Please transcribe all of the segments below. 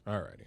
All righty.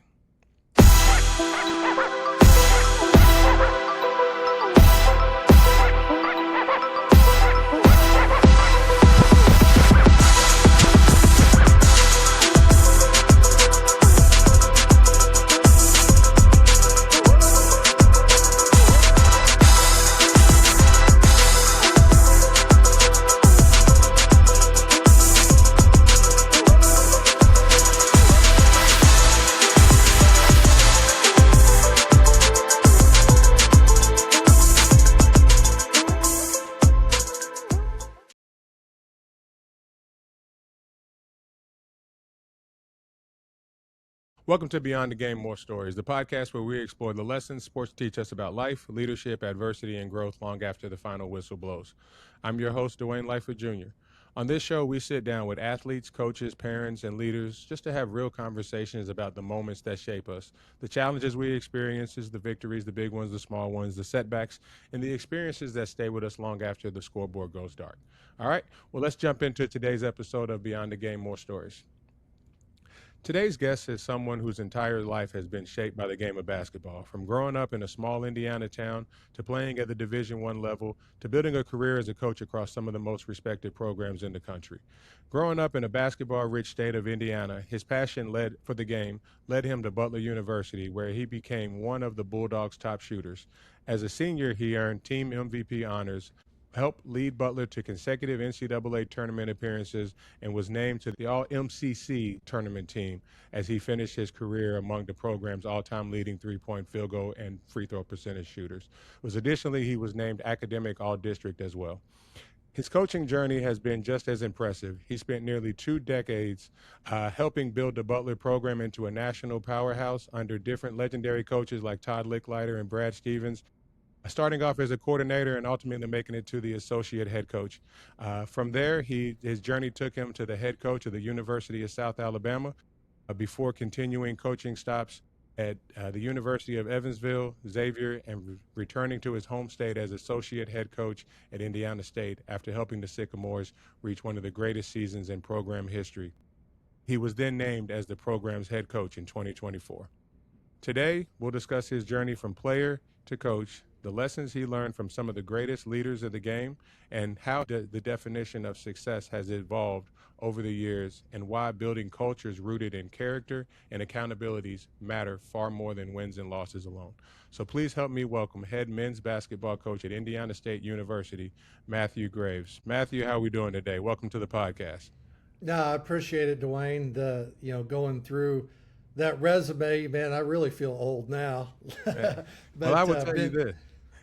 Welcome to Beyond the Game, More Stories, the podcast where we explore the lessons sports teach us about life, leadership, adversity, and growth long after the final whistle blows. I'm your host, Dwayne Lightfoot Jr. On this show, we sit down with athletes, coaches, parents, and leaders just to have real conversations about the moments that shape us, the challenges we experience, the victories, the big ones, the small ones, the setbacks, and the experiences that stay with us long after the scoreboard goes dark. All right, well, let's jump into today's episode of Beyond the Game, More Stories. Today's guest is someone whose entire life has been shaped by the game of basketball, from growing up in a small Indiana town to playing at the Division I level to building a career as a coach across some of the most respected programs in the country. Growing up in a basketball-rich state of Indiana, his passion for the game led him to Butler University, where he became one of the Bulldogs' top shooters. As a senior, he earned team MVP honors, helped lead Butler to consecutive NCAA tournament appearances, and was named to the All-MCC tournament team as he finished his career among the program's all-time leading three-point field goal and free throw percentage shooters. Additionally, he was named Academic All-District as well. His coaching journey has been just as impressive. He spent nearly 2 decades helping build the Butler program into a national powerhouse under different legendary coaches like Todd Licklider and Brad Stevens, starting off as a coordinator and ultimately making it to the associate head coach. From there, his journey took him to the head coach of the University of South Alabama before continuing coaching stops at the University of Evansville, Xavier, and returning to his home state as associate head coach at Indiana State after helping the Sycamores reach one of the greatest seasons in program history. He was then named as the program's head coach in 2024. Today, we'll discuss his journey from player to coach, the lessons he learned from some of the greatest leaders of the game, and how the definition of success has evolved over the years, and why building cultures rooted in character and accountabilities matter far more than wins and losses alone. So please help me welcome head men's basketball coach at Indiana State University, Matthew Graves. Matthew, how are we doing today? Welcome to the podcast. No, I appreciate it, Dwayne. Going through that resume, man, I really feel old now. Well, I would tell you this.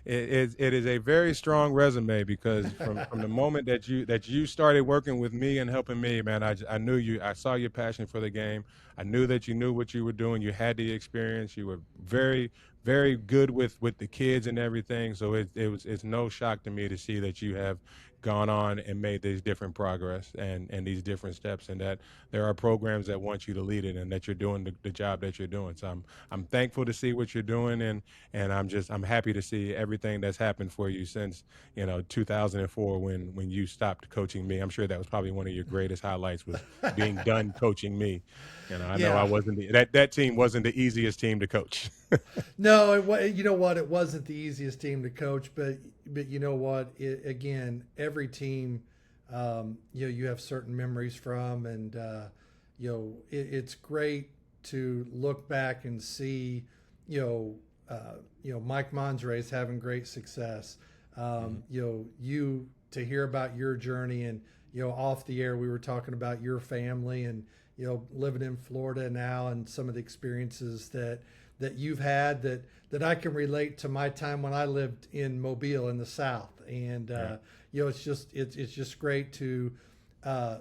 It is a very strong resume because from the moment that you started working with me and helping me, man, I knew you. I saw your passion for the game. I knew that you knew what you were doing. You had the experience. You were very, very good with the kids and everything. So it's no shock to me to see that you have gone on and made these different progress and these different steps, and that there are programs that want you to lead it, and that you're doing the job that you're doing. So I'm thankful to see what you're doing, and I'm happy to see everything that's happened for you since 2004 when you stopped coaching me. I'm sure that was probably one of your greatest highlights, was being done coaching me. I know I wasn't that team wasn't the easiest team to coach. No, you know what? It wasn't the easiest team to coach, but you know what? Again, every team, you have certain memories from, and it's great to look back and see, Mike Monzres having great success. You to hear about your journey, and off the air we were talking about your family and living in Florida now, and some of the experiences that you've had that I can relate to my time when I lived in Mobile in the South. And it's just great to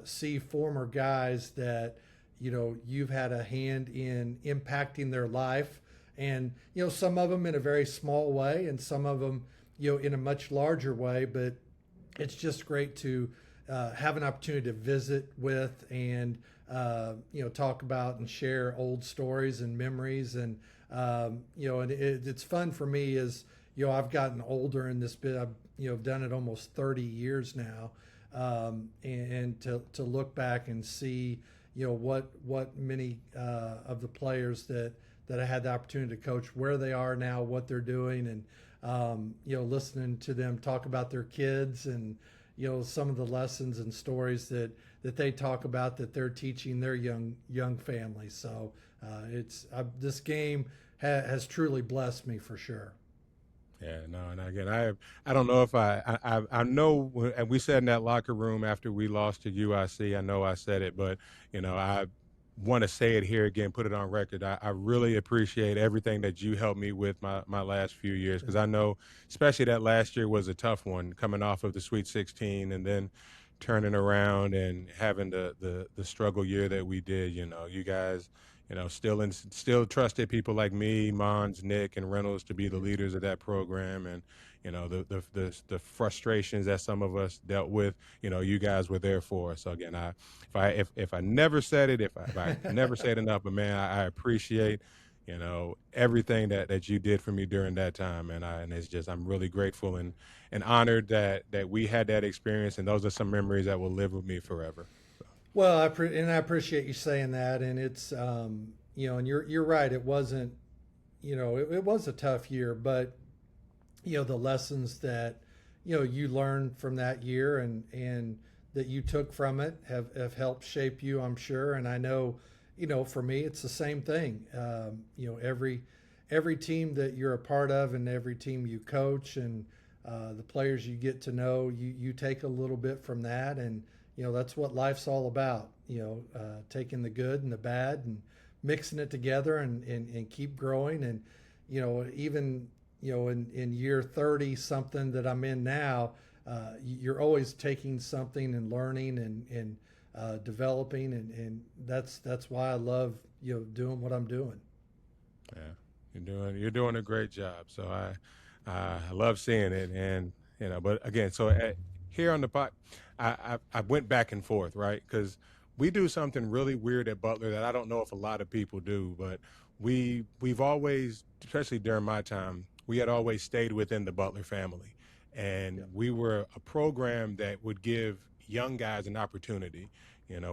see former guys that you've had a hand in impacting their life, and some of them in a very small way, and some of them in a much larger way. But it's just great to have an opportunity to visit with and talk about and share old stories and memories. And it's fun for me as I've gotten older in this bit. I've done it almost 30 years now, and to look back and see what many of the players that I had the opportunity to coach, where they are now, what they're doing, and listening to them talk about their kids and some of the lessons and stories that they talk about that they're teaching their young families. So this game has truly blessed me for sure. Yeah, no, and again, I don't know if I know, and we said in that locker room after we lost to UIC, I know I said it, but I want to say it here again, put it on record. I really appreciate everything that you helped me with my last few years, because I know, especially that last year was a tough one, coming off of the Sweet 16 and then turning around and having the struggle year that we did. You guys, still trusted people like me, Mons, Nick, and Reynolds to be the leaders of that program, and the frustrations that some of us dealt with. You guys were there for us. So again, if I never said it, if I never said enough, but man, I appreciate everything that you did for me during that time, and it's just, I'm really grateful and honored that we had that experience, and those are some memories that will live with me forever. Well, I appreciate you saying that, and it's and you're right. It wasn't, it was a tough year, but the lessons that you learned from that year and that you took from it have helped shape you, I'm sure. And I know, for me, it's the same thing. Every team that you're a part of and every team you coach and the players you get to know, you take a little bit from that, and that's what life's all about. Taking the good and the bad and mixing it together and keep growing. And even in year 30 something that I'm in now, you're always taking something and learning and developing, and that's why I love doing what I'm doing. Yeah, you're doing a great job. So I love seeing it, and but again, so here on the pod, I went back and forth, right? Because we do something really weird at Butler that I don't know if a lot of people do, but we've always, especially during my time, we had always stayed within the Butler family, and we were a program that would give young guys an opportunity.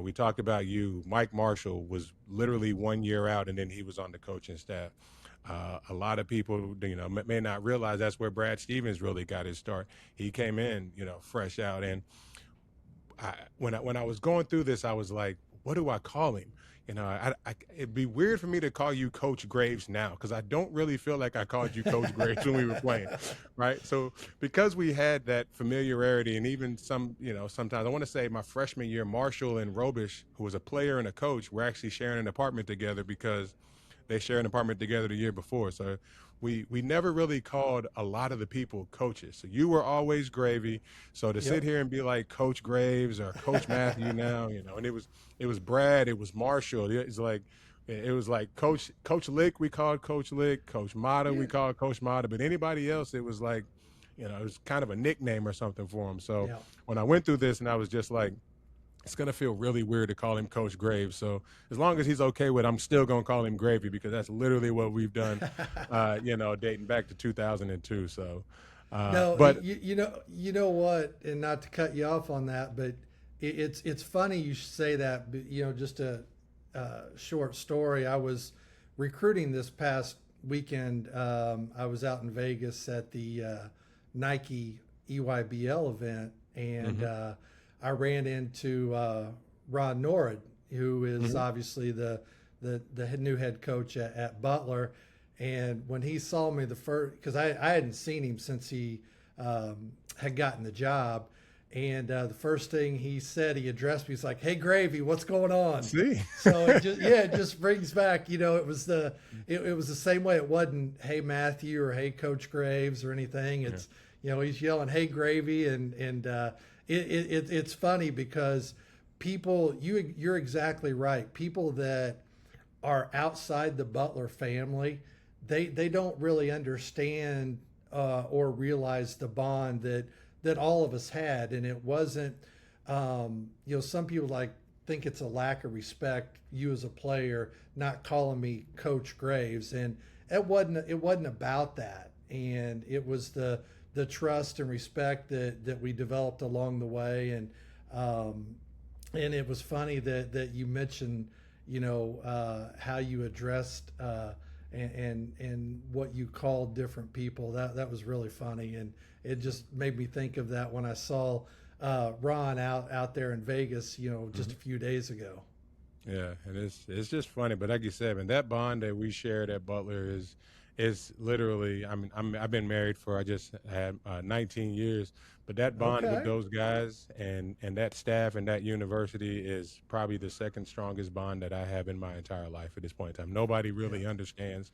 We talked about you. Mike Marshall was literally 1 year out, and then he was on the coaching staff. A lot of people, may not realize that's where Brad Stevens really got his start. He came in, fresh out, and when I was going through this, I was like, what do I call him? It'd be weird for me to call you Coach Graves now, because I don't really feel like I called you Coach Graves when we were playing, right? So because we had that familiarity, and even sometimes I want to say my freshman year, Marshall and Robish, who was a player and a coach, were actually sharing an apartment together because they shared an apartment together the year before. So we never really called a lot of the people coaches. So you were always Gravy. So to sit here and be like Coach Graves or Coach Matthew now, and it was Brad, it was Marshall. It was like Coach Lick, we called Coach Lick, Coach Mata, we called Coach Mata, but anybody else, it was like, it was kind of a nickname or something for him. So when I went through this, and I was just like, it's going to feel really weird to call him Coach Graves. So as long as he's okay with it, I'm still going to call him Gravy, because that's literally what we've done, dating back to 2002. So, No, but you know what, and not to cut you off on that, but it's funny you should say that. But, just a short story. I was recruiting this past weekend. I was out in Vegas at the Nike EYBL event, and I ran into Ron Norrid, who is obviously the new head coach at Butler. And when he saw me because I hadn't seen him since he had gotten the job. And the first thing he said, he addressed me. He's like, "Hey, Gravy, what's going on?" See, so it just brings back. It was the same way. It wasn't "Hey, Matthew" or "Hey, Coach Graves" or anything. It's he's yelling "Hey, Gravy," and it's funny because people, you're exactly right. People that are outside the Butler family, they don't really understand or realize the bond that all of us had. And it wasn't, some people think it's a lack of respect, you as a player not calling me Coach Graves, and it wasn't about that. And it was the trust and respect that we developed along the way. And And it was funny that you mentioned, how you addressed and what you called different people. That was really funny, and it just made me think of that when I saw Ron out there in Vegas, just a few days ago. Yeah, and it's just funny, but like you said, man, that bond that we shared at Butler is literally. I mean, I've been married for I just had 19 years, but that bond with Okay. those guys and that staff and that university is probably the second strongest bond that I have in my entire life at this point in time. Nobody Yeah. really understands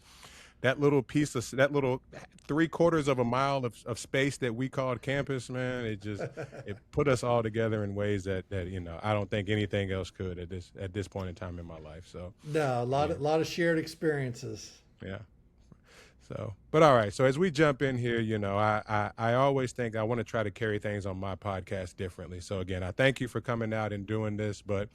that little piece of that little 3/4 of a mile of space that we called campus, man. It put us all together in ways that I don't think anything else could at this point in time in my life. So No, a lot yeah, of lot of shared experiences. yeah. So, but all right. So as we jump in here, I always think I want to try to carry things on my podcast differently. So again, I thank you for coming out and doing this. But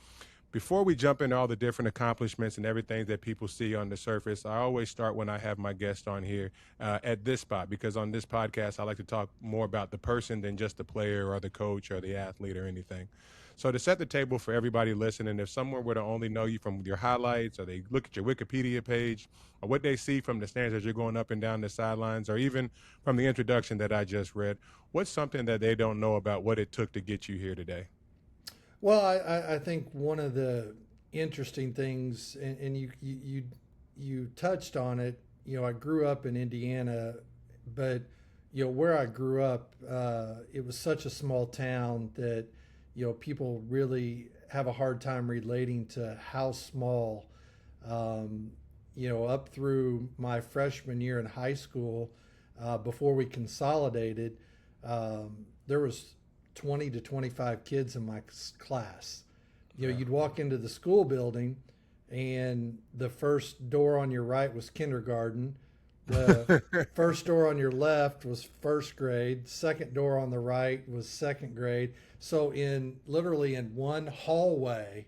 before we jump into all the different accomplishments and everything that people see on the surface, I always start when I have my guest on here at this spot, because on this podcast, I like to talk more about the person than just the player or the coach or the athlete or anything. So to set the table for everybody listening, if someone were to only know you from your highlights, or they look at your Wikipedia page, or what they see from the stands as you're going up and down the sidelines, or even from the introduction that I just read, what's something that they don't know about what it took to get you here today? Well, I think one of the interesting things, and you touched on it. I grew up in Indiana, but where I grew up, it was such a small town that people really have a hard time relating to how small. Um, Up through my freshman year in high school, before we consolidated, there was 20 to 25 kids in my class. Yeah. You'd walk into the school building, and the first door on your right was kindergarten. The first door on your left was first grade. Second door on the right was second grade. So in literally in one hallway,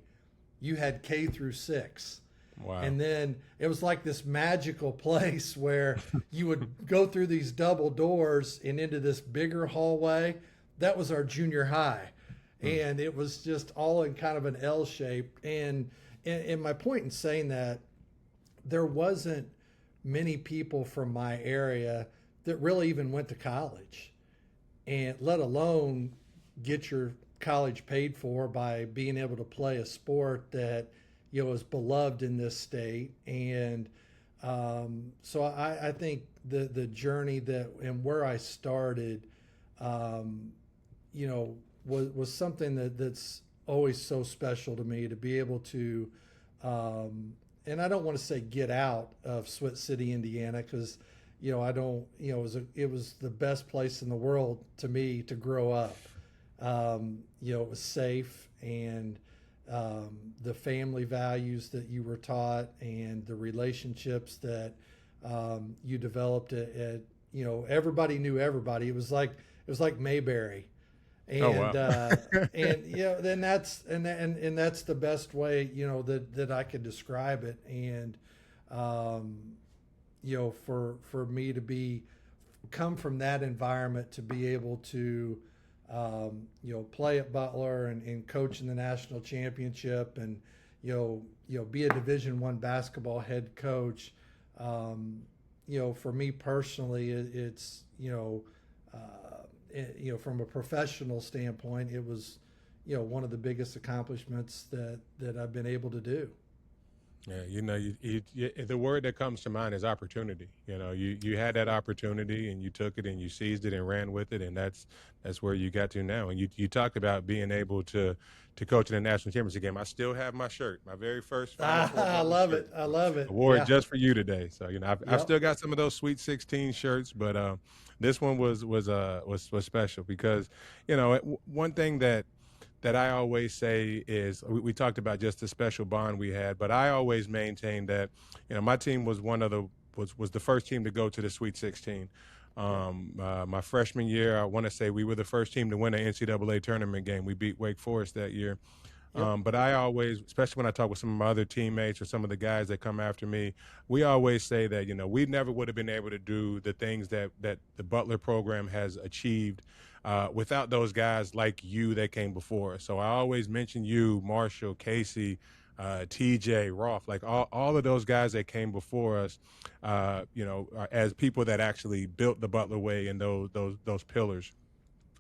you had K through 6. Wow. And then it was like this magical place where you would go through these double doors and into this bigger hallway. That was our junior high. And it was just all in kind of an L shape. And my point in saying that, there wasn't many people from my area that really even went to college, and let alone get your college paid for by being able to play a sport that is beloved in this state. And so I think the journey that and where I started, um, was something that's always so special to me, to be able to, and I don't want to say get out of Sweat City, Indiana, because I don't, it was the best place in the world to me to grow up. It was safe, and the family values that you were taught, and the relationships that you developed everybody knew everybody. It was like Mayberry. Oh And wow. then that's the best way that I could describe it. And for me to be come from that environment, to be able to play at Butler and coach in the national championship, and be a Division I basketball head coach. For me personally, it's from a professional standpoint, it was one of the biggest accomplishments that I've been able to do. Yeah, the word that comes to mind is opportunity. You had that opportunity and you took it and you seized it and ran with it, and that's where you got to now. And you talked about being able to coach in the national championship game. I still have my shirt, my very first Final Four I button love shirt. it. I love I it. wore it Yeah. just for you today. So I've Yep. still got some of those Sweet 16 shirts, but this one was special because one thing that I always say is we talked about just the special bond we had, but I always maintain that my team was was the first team to go to the Sweet 16. My freshman year, I want to say we were the first team to win an NCAA tournament game. We beat Wake Forest that year. Yep. But I always, especially when I talk with some of my other teammates or some of the guys that come after me, we always say that we never would have been able to do the things that the Butler program has achieved without those guys like you that came before us. So I always mention you, Marshall, Casey, TJ, Roth, like all of those guys that came before us, as people that actually built the Butler way and those pillars.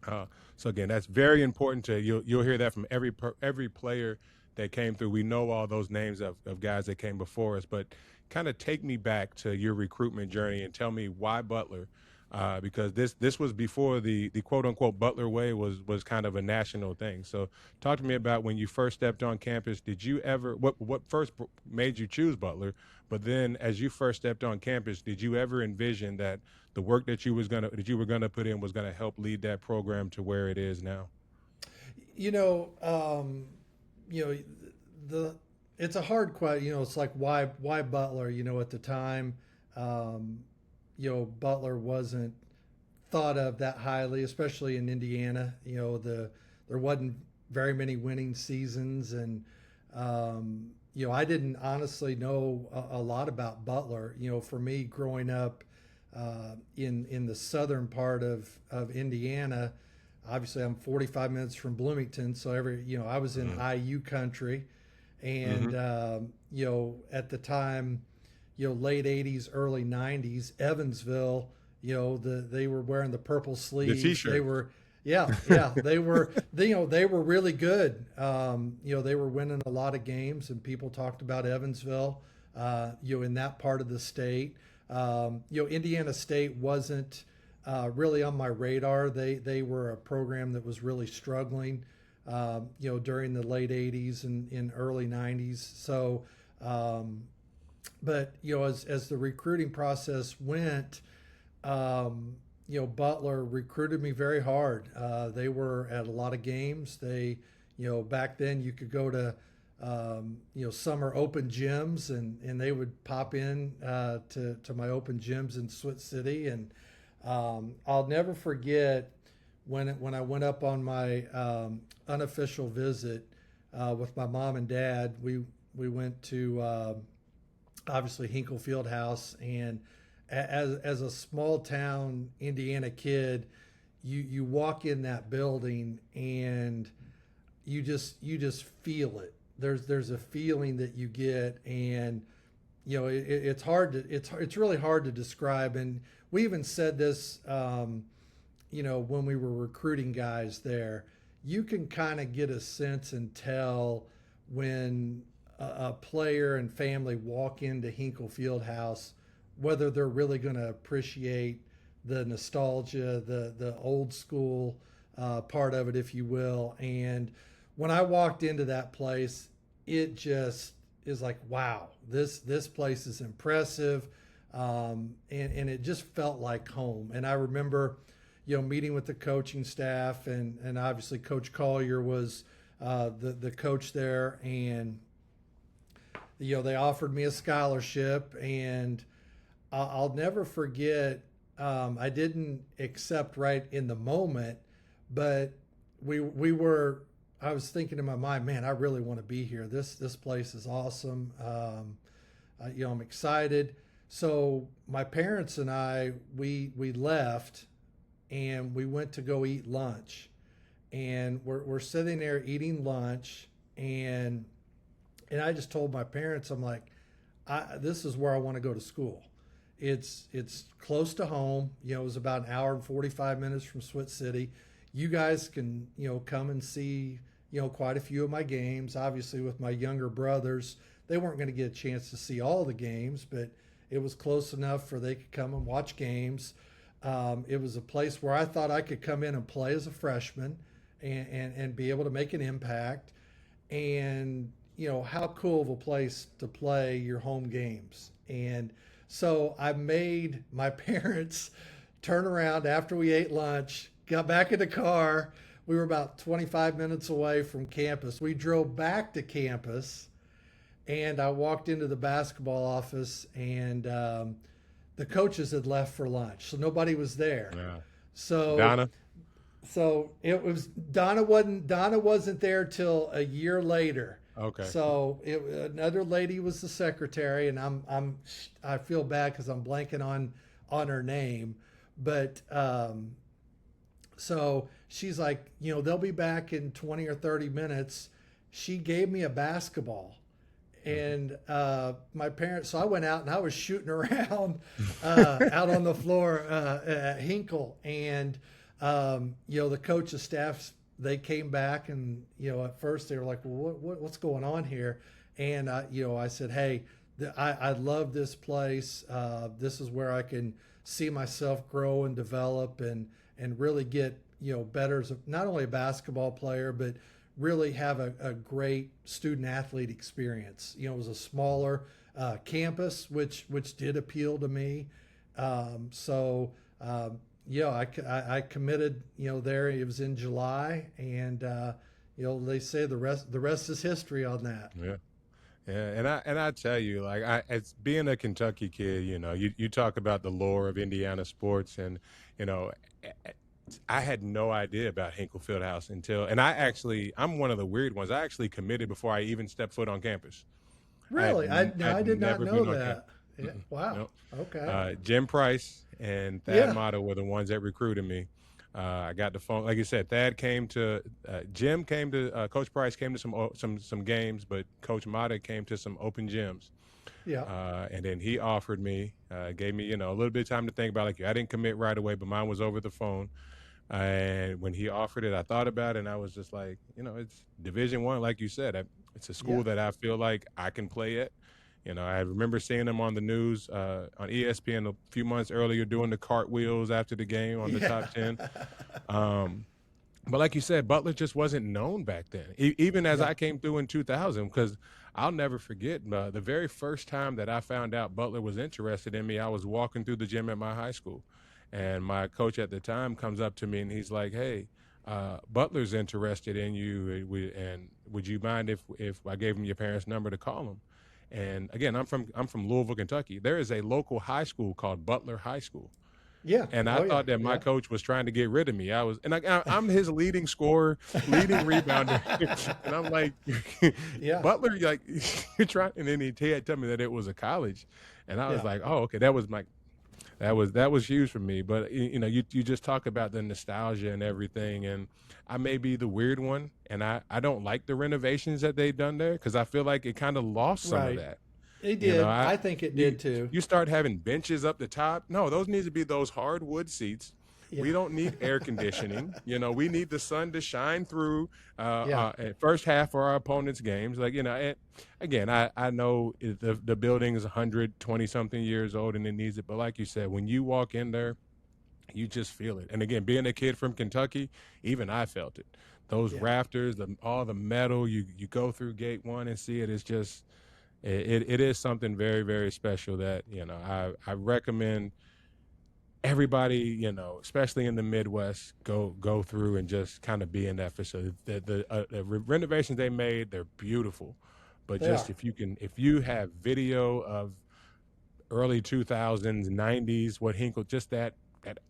Uh, so again, that's very important to you'll hear that from every player that came through. We know all those names of guys that came before us, but kind of take me back to your recruitment journey and tell me why Butler, because this was before the quote unquote Butler way was kind of a national thing. So talk to me about when you first stepped on campus. Did you ever what first made you choose Butler? But then as you first stepped on campus, did you ever envision that the work that you were gonna put in was gonna help lead that program to where it is now? You know, you know, the it's a hard question. You know, it's like why Butler? You know, at the time, um, Butler wasn't thought of that highly, especially in Indiana. There wasn't very many winning seasons, and I didn't honestly know a lot about Butler. For me, growing up in the southern part of Indiana, obviously I'm 45 minutes from Bloomington, so I was in IU country, Mm-hmm. and at the time, late 80s, early 90s, Evansville, they were wearing the purple The sleeves. They T-shirt. were, yeah, they were really good. They were winning a lot of games, and people talked about Evansville, in that part of the state. Indiana State wasn't really on my radar. They were a program that was really struggling, during the late 80s and in early 90s. So, but as the recruiting process went, Butler recruited me very hard. They were at a lot of games. Back then you could go to summer open gyms, and they would pop in to my open gyms in Swit City. And I'll never forget when I went up on my unofficial visit with my mom and dad. We went to obviously Hinkle Fieldhouse, and as a small town Indiana kid, you walk in that building and you just feel it. There's a feeling that you get, and it's really hard to describe. And we even said this, when we were recruiting guys there. You can kind of get a sense and tell when a player and family walk into Hinkle Fieldhouse, whether they're really going to appreciate the nostalgia, the old school part of it, if you will. And when I walked into that place, it just is like, wow, this place is impressive, and it just felt like home. And I remember, meeting with the coaching staff, and obviously Coach Collier was the coach there, and they offered me a scholarship, and I'll never forget. I didn't accept right in the moment, but we were. I was thinking in my mind, man, I really want to be here. This place is awesome. I'm excited. So my parents and I, we left, and we went to go eat lunch, and we're sitting there eating lunch, and I just told my parents, I'm like, this is where I want to go to school. It's close to home. It was about an hour and 45 minutes from Swit City. You guys can, come and see, quite a few of my games. Obviously, with my younger brothers, they weren't going to get a chance to see all the games, but it was close enough for they could come and watch games. It was a place where I thought I could come in and play as a freshman, and be able to make an impact. And, how cool of a place to play your home games. And so I made my parents turn around after we ate lunch, got back in the car. We were about 25 minutes away from campus. We drove back to campus, and I walked into the basketball office, and the coaches had left for lunch, so nobody was there. Yeah. So Donna. so it was Donna wasn't there till a year later. Okay. So another lady was the secretary, and I feel bad because I'm blanking on her name, but So she's like, they'll be back in 20 or 30 minutes. She gave me a basketball. And my parents, so I went out and I was shooting around out on the floor at Hinkle. And, the coach, the staff, they came back and, at first they were like, well, what's going on here? And, I said, hey, I love this place. This is where I can see myself grow and develop and really get, better as not only a basketball player, but really have a great student athlete experience. It was a smaller campus, which did appeal to me. I committed, there. It was in July, and they say the rest is history on that. Yeah. Yeah, and I tell you, like as being a Kentucky kid, you talk about the lore of Indiana sports, and you know, I had no idea about Hinkle Fieldhouse and I'm one of the weird ones. I actually committed before I even stepped foot on campus. Really, I did not never know been on campus. that. Yeah. Wow. No. Okay. Jim Price and Thad Yeah. Mata were the ones that recruited me. I got the phone. Like you said, Jim came to, Coach Price came to some games, but Coach Mata came to some open gyms. Yeah. And then he offered me, gave me, a little bit of time to think about it. Like, I didn't commit right away, but mine was over the phone. And when he offered it, I thought about it, and I was just like, it's Division I, like you said. It's a school Yeah. that I feel like I can play at. I remember seeing him on the news on ESPN a few months earlier doing the cartwheels after the game on the Yeah. top 10. But like you said, Butler just wasn't known back then, even as Yeah. I came through in 2000, because I'll never forget the very first time that I found out Butler was interested in me. I was walking through the gym at my high school, and my coach at the time comes up to me and he's like, hey, Butler's interested in you, and would you mind if I gave him your parents' number to call him? And again, I'm from Louisville, Kentucky. There is a local high school called Butler High School. Yeah. And I Oh yeah. thought that my Yeah. coach was trying to get rid of me. I'm his leading scorer, leading rebounder, and I'm like, Yeah. Butler, like you're trying. And then he had told me that it was a college, and I was Yeah. like, oh, okay, that was huge for me. But you just talk about the nostalgia and everything, and I may be the weird one, and I don't like the renovations that they've done there because I feel like it kind of lost some of Right. that. It You know, did. I I think it you did too. you start having benches up the top. No, those need to be those hardwood seats. Yeah. We don't need air conditioning. We need the sun to shine through Yeah. at first half of our opponent's games. Like, and again, I know the building is 120 something years old and it needs it. But like you said, when you walk in there, you just feel it. And again, being a kid from Kentucky, even I felt it. Those Yeah. rafters, all the metal, you go through gate one and see it. It's just, it is something very, very special that, I recommend everybody, especially in the Midwest, go through and just kind of be in that facility. The renovations they made, they're beautiful. But They just are. if you have video of early 2000s, 90s, what Hinkle, just that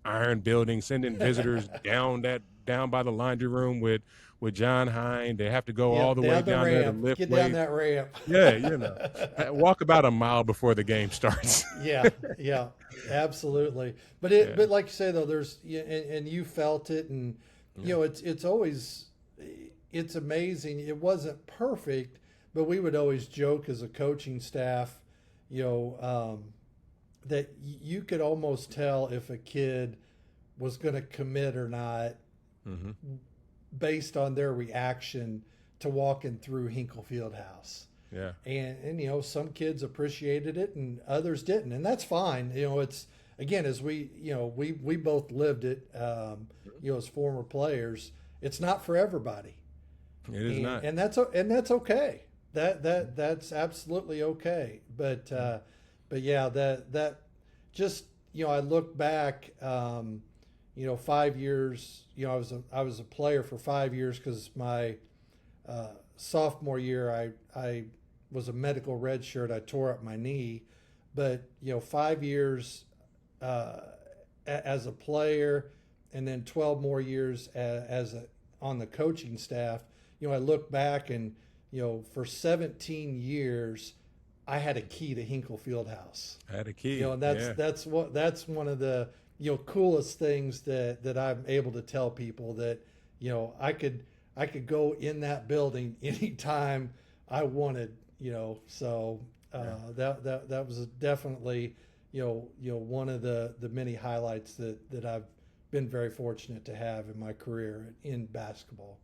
iron building, sending visitors down by the laundry room with John Hine. They have to go all Yep. the way Down the down there to ramp. lift Get down weights. that ramp. Yeah, walk about a mile before the game starts. Yeah, yeah, absolutely. Yeah, But like you say though, and you felt it, and yeah, it's always, it's amazing. It wasn't perfect, but we would always joke as a coaching staff, that you could almost tell if a kid was going to commit or not hmm based on their reaction to walking through Hinkle Fieldhouse. yeah, And some kids appreciated it and others didn't, and that's fine. It's, again, as we both lived it, as former players. It's not for everybody, it is not. and that's okay. That's absolutely okay. But yeah, that just, I look back, 5 years. I was a player for 5 years because my sophomore year I was a medical redshirt. I tore up my knee, but 5 years as a player, and then 12 more years on the coaching staff. I look back and for 17 years I had a key to Hinkle Fieldhouse. I had a key. And Yeah, that's one of the coolest things that I'm able to tell people that, I could go in that building anytime I wanted, so Yeah. that was definitely, one of the many highlights that I've been very fortunate to have in my career in basketball.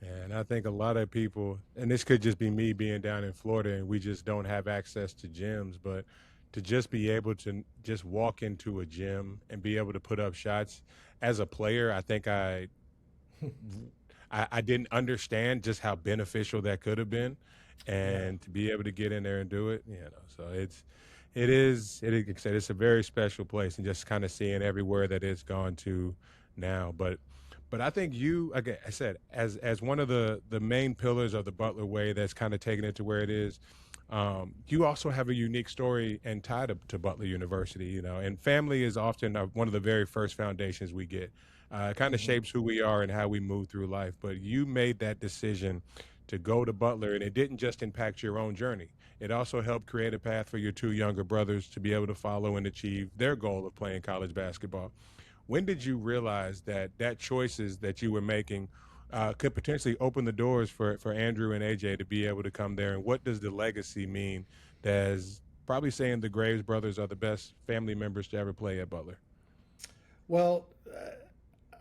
And I think a lot of people, and this could just be me being down in Florida and we just don't have access to gyms, but to just be able to just walk into a gym and be able to put up shots as a player, I think I didn't understand just how beneficial that could have been, Yeah. and to be able to get in there and do it, so like I said, it's a very special place, and just kind of seeing everywhere that it's gone to now. But I think you, like I said, as one of the main pillars of the Butler way that's kind of taken it to where it is. You also have a unique story and tie to Butler University, and family is often one of the very first foundations we get. It kind of Hmm. shapes who we are and how we move through life. But you made that decision to go to Butler, and it didn't just impact your own journey. It also helped create a path for your two younger brothers to be able to follow and achieve their goal of playing college basketball. When did you realize that choices that you were making could potentially open the doors for Andrew and AJ to be able to come there? And what does the legacy mean? That's probably saying the Graves brothers are the best family members to ever play at Butler. Well,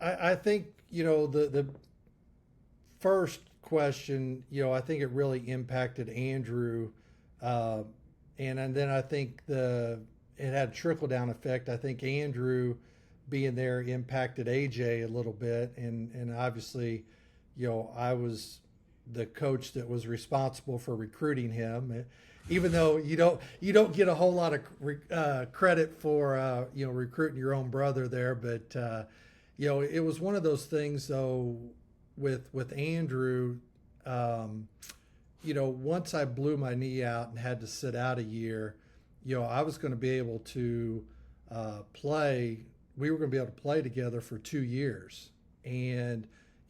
I think the first question, I think it really impacted Andrew, uh, and then I think the it had a trickle down effect. I think Andrew being there impacted AJ a little bit, and obviously, I was the coach that was responsible for recruiting him. Even though you don't get a whole lot of credit for recruiting your own brother there, but it was one of those things though with Andrew. Um, once I blew my knee out and had to sit out a year, I was going to be able to play. We were going to be able to play together for 2 years, and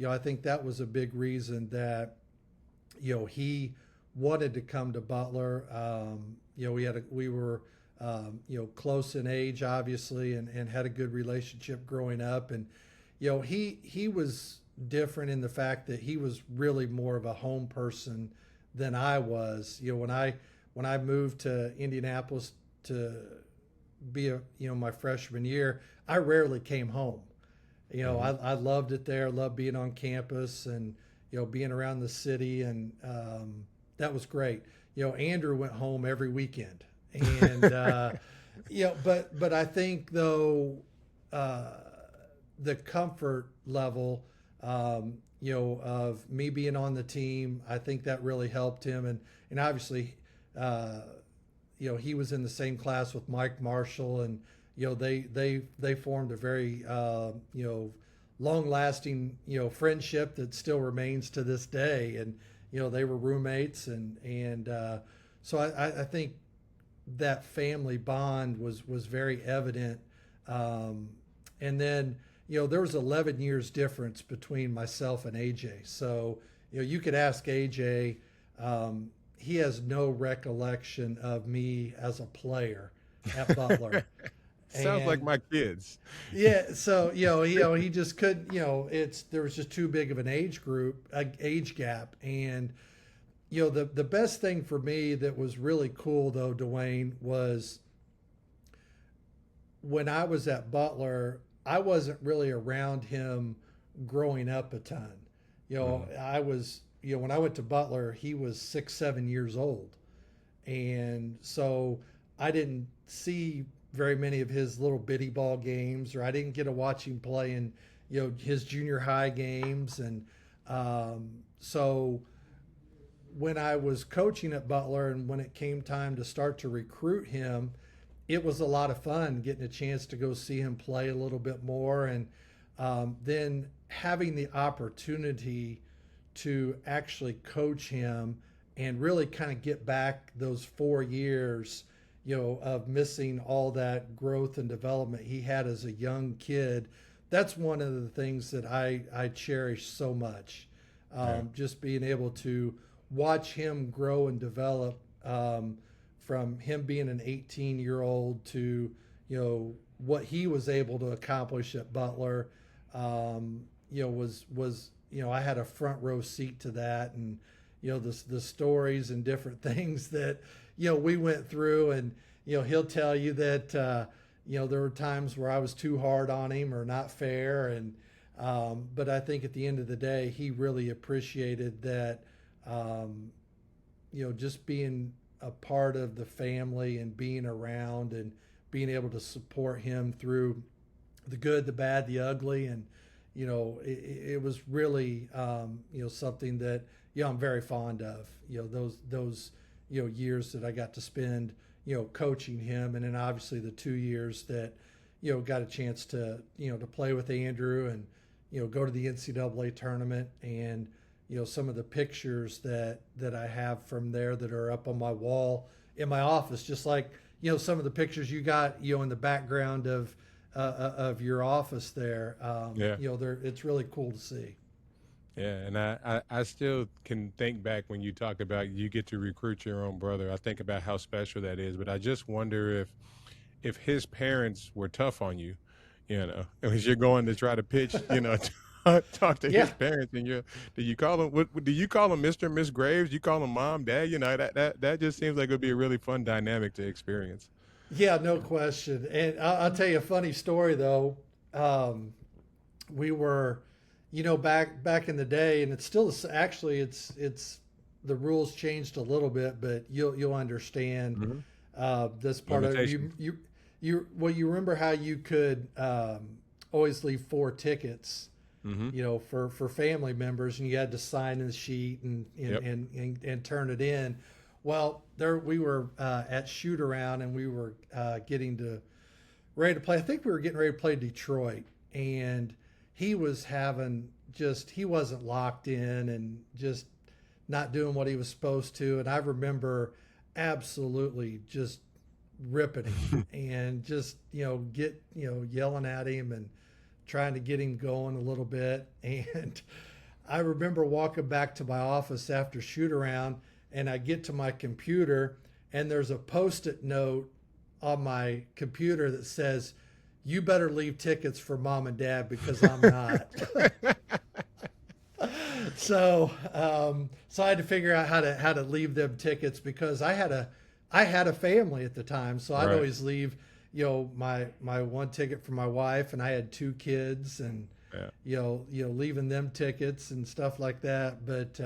I think that was a big reason that he wanted to come to Butler. We were close in age, obviously, and had a good relationship growing up, and he was different in the fact that he was really more of a home person than I was. When I moved to Indianapolis to be my freshman year, I rarely came home. Hmm. I loved it there. Loved being on campus and being around the city, and that was great. Andrew went home every weekend, and but I think though uh, the comfort level, of me being on the team, I think that really helped him, and obviously, uh, he was in the same class with Mike Marshall, and they formed a very long lasting friendship that still remains to this day, and they were roommates, and so I think that family bond was very evident. Um, and then there was 11 years difference between myself and AJ. So you could ask AJ. He has no recollection of me as a player at Butler. Sounds like And my kids. yeah, so he just couldn't. It's there was just too big of an age gap, and the best thing for me that was really cool though, Dwayne, was when I was at Butler, I wasn't really around him growing up a ton. Hmm. I was when I went to Butler, he was 6, 7 years old, and so I didn't see very many of his little bitty ball games, or I didn't get to watch him play in his junior high games, and so when I was coaching at Butler and when it came time to start to recruit him, it was a lot of fun getting a chance to go see him play a little bit more, and then having the opportunity to actually coach him and really kind of get back those 4 years, of missing all that growth and development he had as a young kid. That's one of the things that I cherish so much. Yeah. Just being able to watch him grow and develop, from him being an 18-year-old to what he was able to accomplish at Butler, was I had a front row seat to that, and the stories and different things that we went through, and he'll tell you that there were times where I was too hard on him or not fair, and but I think at the end of the day, he really appreciated that, just being a part of the family and being around and being able to support him through the good, the bad, the ugly, and it was really something that I'm very fond of. Those years that I got to spend coaching him, and then obviously the 2 years that got a chance to to play with Andrew and go to the NCAA tournament, and some of the pictures that I have from there that are up on my wall in my office, just like some of the pictures you got in the background of your office there. Yeah. It's really cool to see. Yeah, and I still can think back when you talk about you get to recruit your own brother. I think about how special that is, but I just wonder if his parents were tough on you, as you're going to try to pitch, talk to his Yeah. parents, and do you call him what do you call him, Mr. and Miss Graves? You call him mom, dad? That just seems like it would be a really fun dynamic to experience. Yeah, no question. And I'll tell you a funny story though. We were, back in the day, and it's still actually it's the rules changed a little bit, but you'll understand Hmm. this part of Limitations. you remember how you could always leave 4 tickets, Hmm. for family members, and you had to sign the sheet and Yep. and turn it in. Well, there we were at shoot around, and we were getting to ready to play. I think we were getting ready to play Detroit, and he was he wasn't locked in and just not doing what he was supposed to. And I remember absolutely just ripping him and just yelling at him and trying to get him going a little bit. And I remember walking back to my office after shoot around, and I get to my computer, and there's a post-it note on my computer that says, "You better leave tickets for mom and dad because I'm not." So I had to figure out how to leave them tickets, because I had a family at the time, so I'd Right. always leave my one ticket for my wife, and I had 2 kids, and Yeah. leaving them tickets and stuff like that. But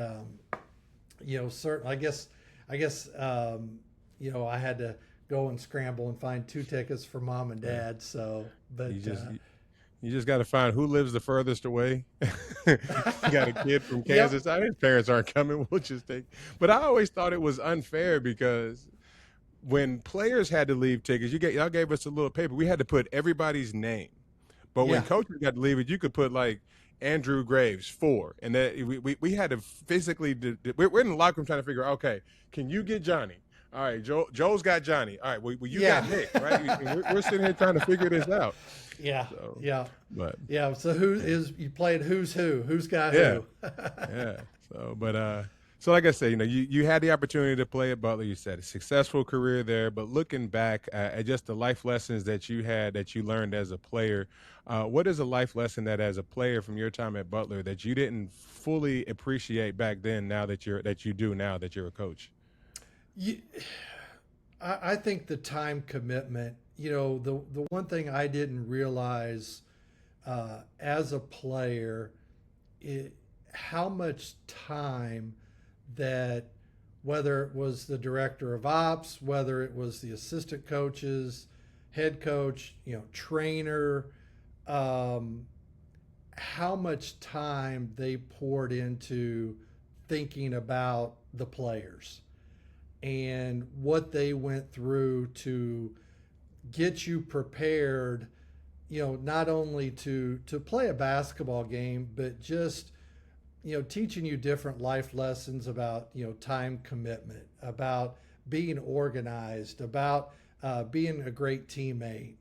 certain I guess I had to go and scramble and find 2 tickets for mom and Yeah. dad. So, but You just you just got to find who lives the furthest away. You got a kid from yep, Kansas. His parents aren't coming. We'll just take. But I always thought it was unfair because when players had to leave tickets, y'all gave us a little paper. We had to put everybody's name. But when yeah, coaches got to leave it, you could put like Andrew Graves 4, and that we had to physically. We're in the locker room trying to figure out. Okay, can you get Johnny? All right, Joe's got Johnny. All right, well you got yeah, Nick, right? And we're sitting here trying to figure this out. yeah, So, yeah, but yeah. So you played who's who? Who's got yeah, who? yeah. So like I said, you had the opportunity to play at Butler. You said a successful career there, but looking back at just the life lessons that you had, that you learned as a player, what is a life lesson that as a player from your time at Butler that you didn't fully appreciate back then, now that you do now that you're a coach? You, I think the time commitment. The one thing I didn't realize as a player, how much time that, whether it was the director of ops, whether it was the assistant coaches, head coach, trainer, um, how much time they poured into thinking about the players and what they went through to get you prepared, not only to play a basketball game, but just teaching you different life lessons about time commitment, about being organized, about being a great teammate,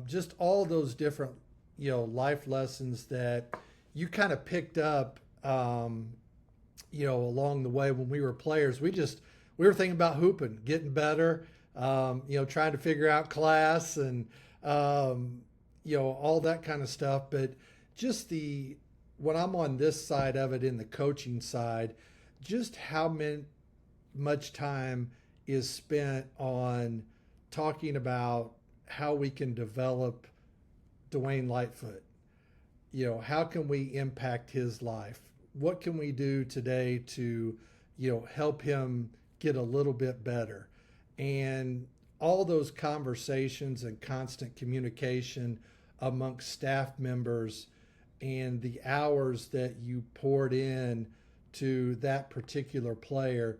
just all those different life lessons that you kind of picked up along the way when we were players. We were thinking about hooping, getting better, trying to figure out class, and um, all that kind of stuff. But just when I'm on this side of it, in the coaching side, just much time is spent on talking about how we can develop Dwayne Lightfoot. How can we impact his life? What can we do today to, help him get a little bit better? And all those conversations and constant communication amongst staff members and the hours that you poured in to that particular player.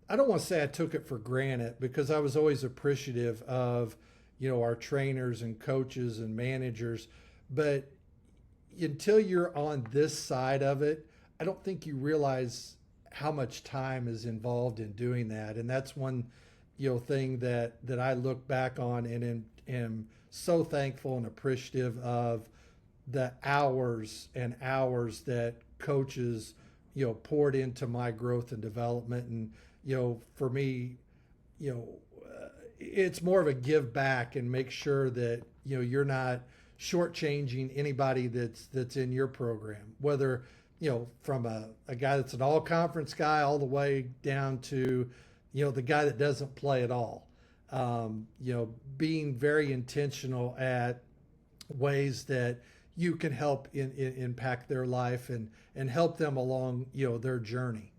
I don't want to say I took it for granted, because I was always appreciative of, our trainers and coaches and managers. But until you're on this side of it, I don't think you realize how much time is involved in doing that. And that's one, thing that I look back on and am so thankful and appreciative of, the hours and hours that coaches, poured into my growth and development. And, for me, you know, it's more of a give back and make sure that, you're not shortchanging anybody that's in your program, whether, from a guy that's an all conference guy all the way down to, the guy that doesn't play at all. Being very intentional at ways that you can help impact their life and help them along, their journey.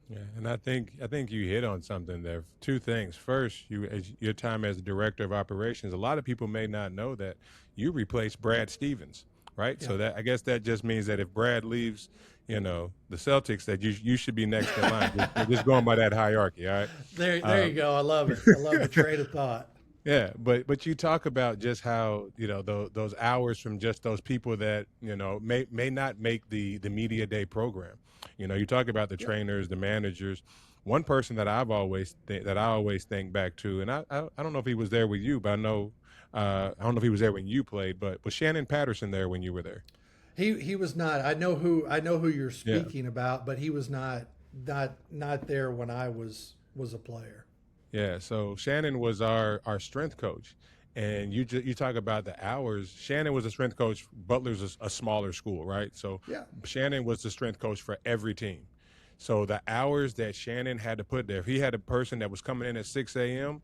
Yeah, and I think you hit on something there. Two things. First, your time as director of operations. A lot of people may not know that you replaced Brad Stevens, right? Yeah. So that, I guess that just means that if Brad leaves, the Celtics, that you should be next in line. Just going by that hierarchy, all right? There Uh, you go. I love it. I love the train of thought. Yeah, but you talk about just how those hours from just those people that may not make the media day program. You talk about the Yep. trainers, the managers. One person that I always think back to, and I don't know if he was there with you, but I don't know if he was there when you played, but was Shannon Patterson there when you were there? He was not. I know who you're Yeah. speaking about, but he was not there when I was a player. Yeah, so Shannon was our strength coach, and you talk about the hours. Shannon was a strength coach. Butler's a smaller school, right? So Yeah. Shannon was the strength coach for every team. So the hours that Shannon had to put there, if he had a person that was coming in at 6 a.m.,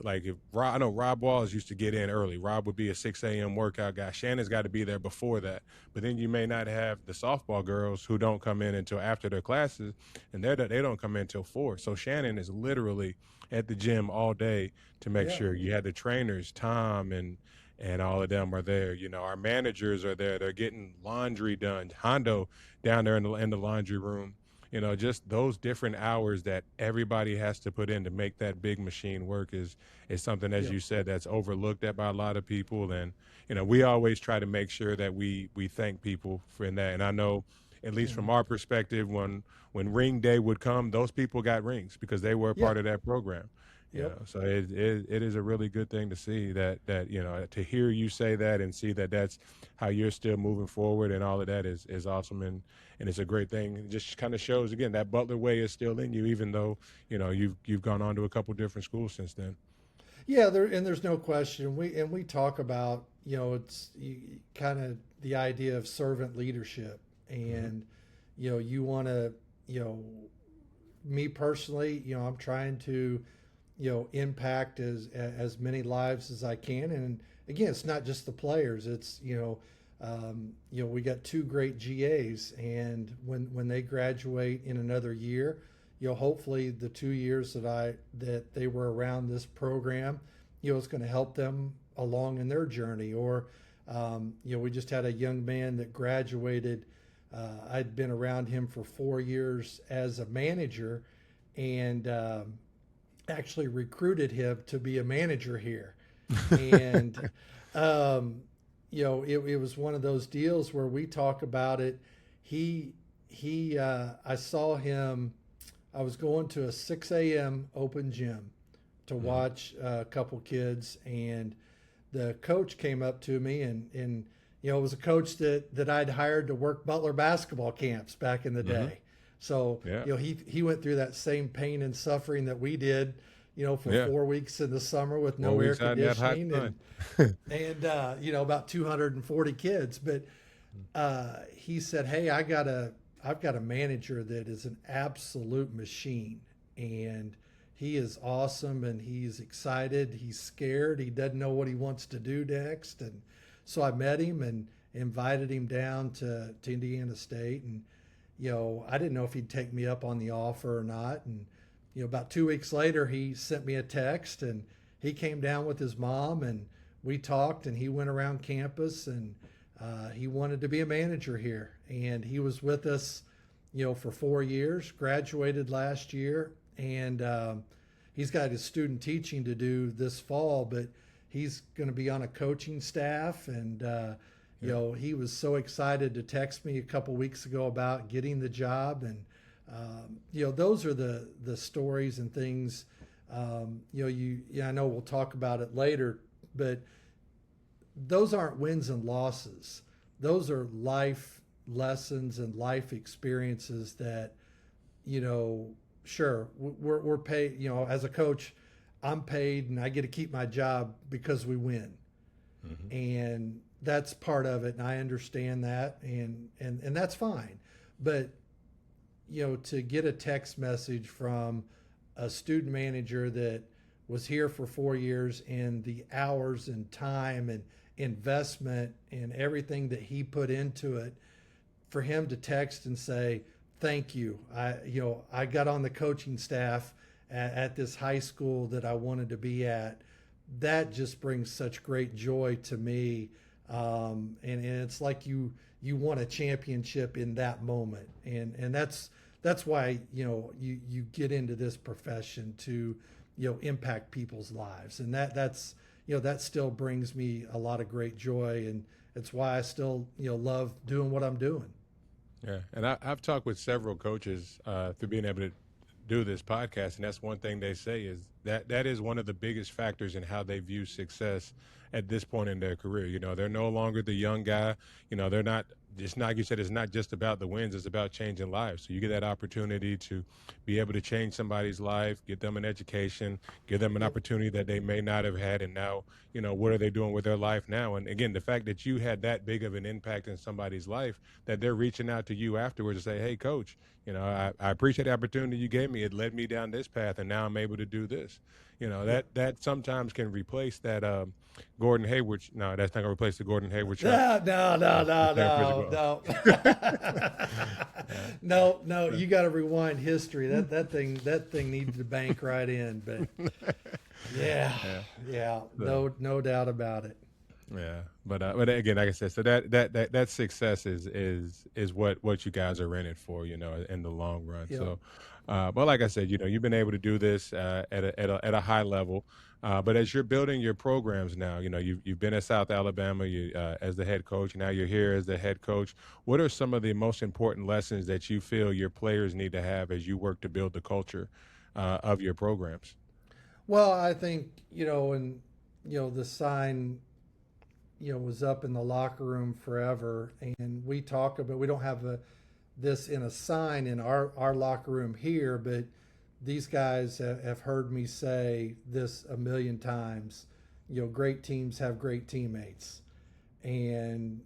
like if I know Rob Walls used to get in early. Rob would be a 6 a.m. workout guy. Shannon's got to be there before that. But then you may not have the softball girls who don't come in until after their classes, and they don't come in until 4. So Shannon is literally at the gym all day to make Yeah. sure you had the trainers, Tom and all of them are there. Our managers are there. They're getting laundry done. Hondo down there in the laundry room. Just those different hours that everybody has to put in to make that big machine work is something, as Yep. you said, that's overlooked at by a lot of people. And we always try to make sure that we thank people for in that. And I know, at least from Mhm. our perspective, when ring day would come, those people got rings because they were a Yeah. part of that program. Yep. So it is a really good thing to see that to hear you say that and see that that's how you're still moving forward, and all of that is awesome, and it's a great thing. It just kind of shows again that Butler way is still in you, even though you've gone on to a couple different schools since then. Yeah. There's no question. We talk about, it's kind of the idea of servant leadership, Hmm. and you want to, me personally, I'm trying to, impact as many lives as I can. And again, it's not just the players. It's, we got two great GAs, and when they graduate in another year, hopefully the 2 years that they were around this program, it's going to help them along in their journey. Or, we just had a young man that graduated. I'd been around him for 4 years as a manager, and actually recruited him to be a manager here. And um, it was one of those deals where we talk about it. I saw him. I was going to a 6 a.m. open gym to Hmm. watch a couple kids, and the coach came up to me, and it was a coach that I'd hired to work Butler basketball camps back in the Hmm. day. So Yeah. he went through that same pain and suffering that we did, for Yeah. 4 weeks in the summer with Four no air weeks out in that hot conditioning sun. and about 240 kids. But he said, "Hey, I've got a manager that is an absolute machine, and he is awesome, and he's excited, he's scared, he doesn't know what he wants to do next." And so I met him and invited him down to Indiana State, and I didn't know if he'd take me up on the offer or not. And about 2 weeks later, he sent me a text, and he came down with his mom, and we talked, and he went around campus, and he wanted to be a manager here, and he was with us, for 4 years. Graduated last year, and he's got his student teaching to do this fall, but he's going to be on a coaching staff. And he was so excited to text me a couple weeks ago about getting the job. And those are the stories and things. I know we'll talk about it later, but those aren't wins and losses. Those are life lessons and life experiences that, sure, we're paid, as a coach, I'm paid and I get to keep my job because we win. Mm-hmm. And that's part of it. And I understand that. And that's fine. But, to get a text message from a student manager that was here for 4 years, and the hours and time and investment and everything that he put into it, for him to text and say, "Thank you. I got on the coaching staff at this high school that I wanted to be at." That just brings such great joy to me. And it's like you won a championship in that moment. And that's why, you get into this profession to, impact people's lives. And that's that still brings me a lot of great joy. And it's why I still, love doing what I'm doing. Yeah, and I've talked with several coaches through being able to do this podcast, and that's one thing they say is that is one of the biggest factors in how they view success at this point in their career. They're no longer the young guy. They're not. It's not, like you said, it's not just about the wins. It's about changing lives. So you get that opportunity to be able to change somebody's life, get them an education, give them an opportunity that they may not have had. And now, what are they doing with their life now? And again, the fact that you had that big of an impact in somebody's life, that they're reaching out to you afterwards to say, "Hey, coach, I appreciate the opportunity you gave me. It led me down this path, and now I'm able to do this." That sometimes can replace that Gordon Hayward. No, that's not going to replace the Gordon Hayward shot. No. You got to rewind history. That thing needed to bank right in. But no doubt about it. Yeah, but again, like I said, so that success is what you guys are in it for, in the long run. Yep. So, but like I said, you've been able to do this at a high level. But as you're building your programs now, you've been at South Alabama as the head coach. Now you're here as the head coach. What are some of the most important lessons that you feel your players need to have as you work to build the culture of your programs? Well, I think and the sign was up in the locker room forever, and we talk about, we don't have this in a sign in our locker room here, but these guys have heard me say this a million times. Great teams have great teammates, and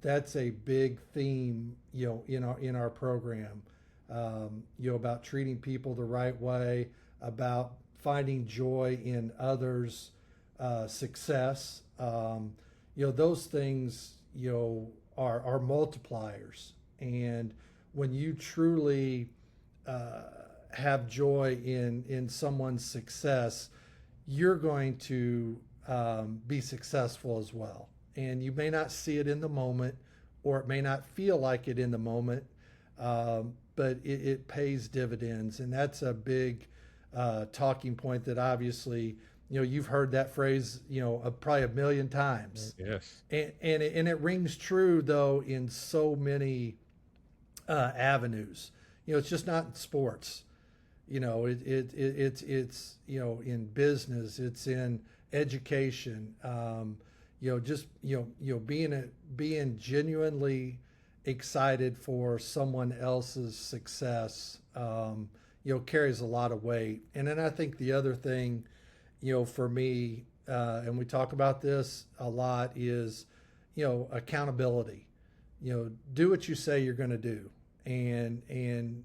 that's a big theme in our program. About treating people the right way, about finding joy in others' success. Those things are multipliers, and when you truly have joy in someone's success, you're going to be successful as well. And you may not see it in the moment, or it may not feel like it in the moment, but it pays dividends. And that's a big talking point that obviously, you've heard that phrase, probably a million times. Yes. And it rings true, though, in so many avenues. It's just not in sports. It's in business, it's in education. Being genuinely excited for someone else's success. carries a lot of weight. And then I think the other thing, for me, and we talk about this a lot, is, accountability. Do what you say you're going to do, and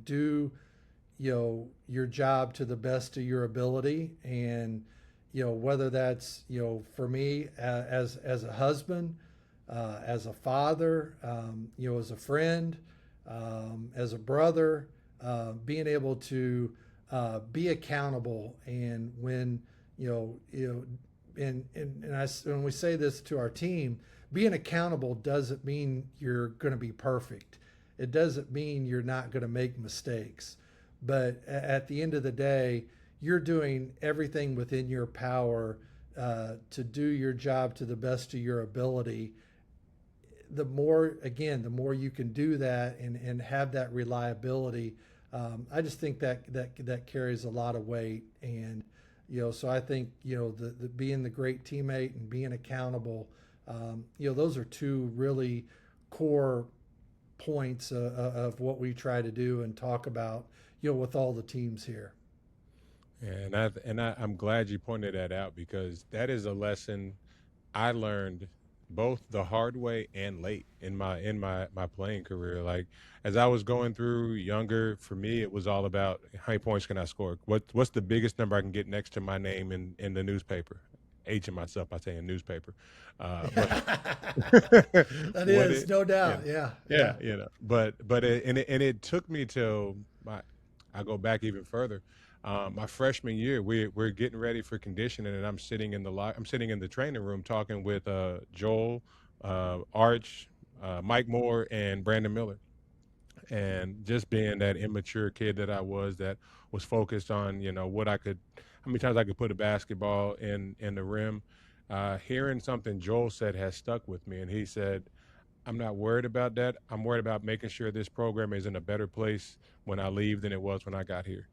do, your job to the best of your ability. And, whether that's, for me, as a husband, as a father, as a friend, as a brother, being able to be accountable. And when, when we say this to our team, being accountable doesn't mean you're going to be perfect. It doesn't mean you're not going to make mistakes. But at the end of the day, you're doing everything within your power to do your job to the best of your ability. The more you can do that and have that reliability, I just think that carries a lot of weight. And so I think the being the great teammate and being accountable, those are two really core points of what we try to do and talk about, with all the teams here. I'm glad you pointed that out, because that is a lesson I learned both the hard way and late in my playing career. Like, as I was going through younger, for me it was all about how many points can I score? What's the biggest number I can get next to my name in the newspaper? Aging myself by saying newspaper, but That what is it no yeah doubt. Yeah, yeah yeah, but it took me till I go back even further. My freshman year, we're getting ready for conditioning, and I'm sitting in the training room talking with Joel, Arch, Mike Moore, and Brandon Miller, and just being that immature kid that was focused on how many times I could put a basketball in the rim. Hearing something Joel said has stuck with me, and he said, I'm not worried about that. I'm worried about making sure this program is in a better place when I leave than it was when I got here.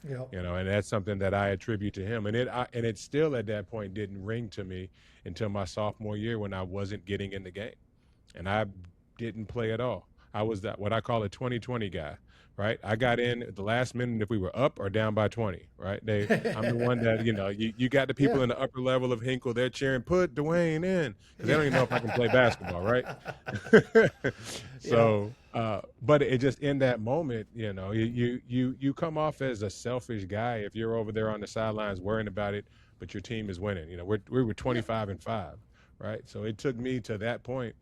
yeah, And that's something that I attribute to him. And it still at that point didn't ring to me until my sophomore year, when I wasn't getting in the game and I didn't play at all. I was that what I call a 2020 guy, right? I got in at the last minute if we were up or down by 20, right? I'm the one that, you got the people yeah, in the upper level of Hinkle, they're cheering, put Dwayne in, because they don't even know if I can play yeah, basketball, right? yeah, So, but it just, in that moment, you come off as a selfish guy if you're over there on the sidelines worrying about it, but your team is winning. We were yeah, 25-5, right? So it took me to that point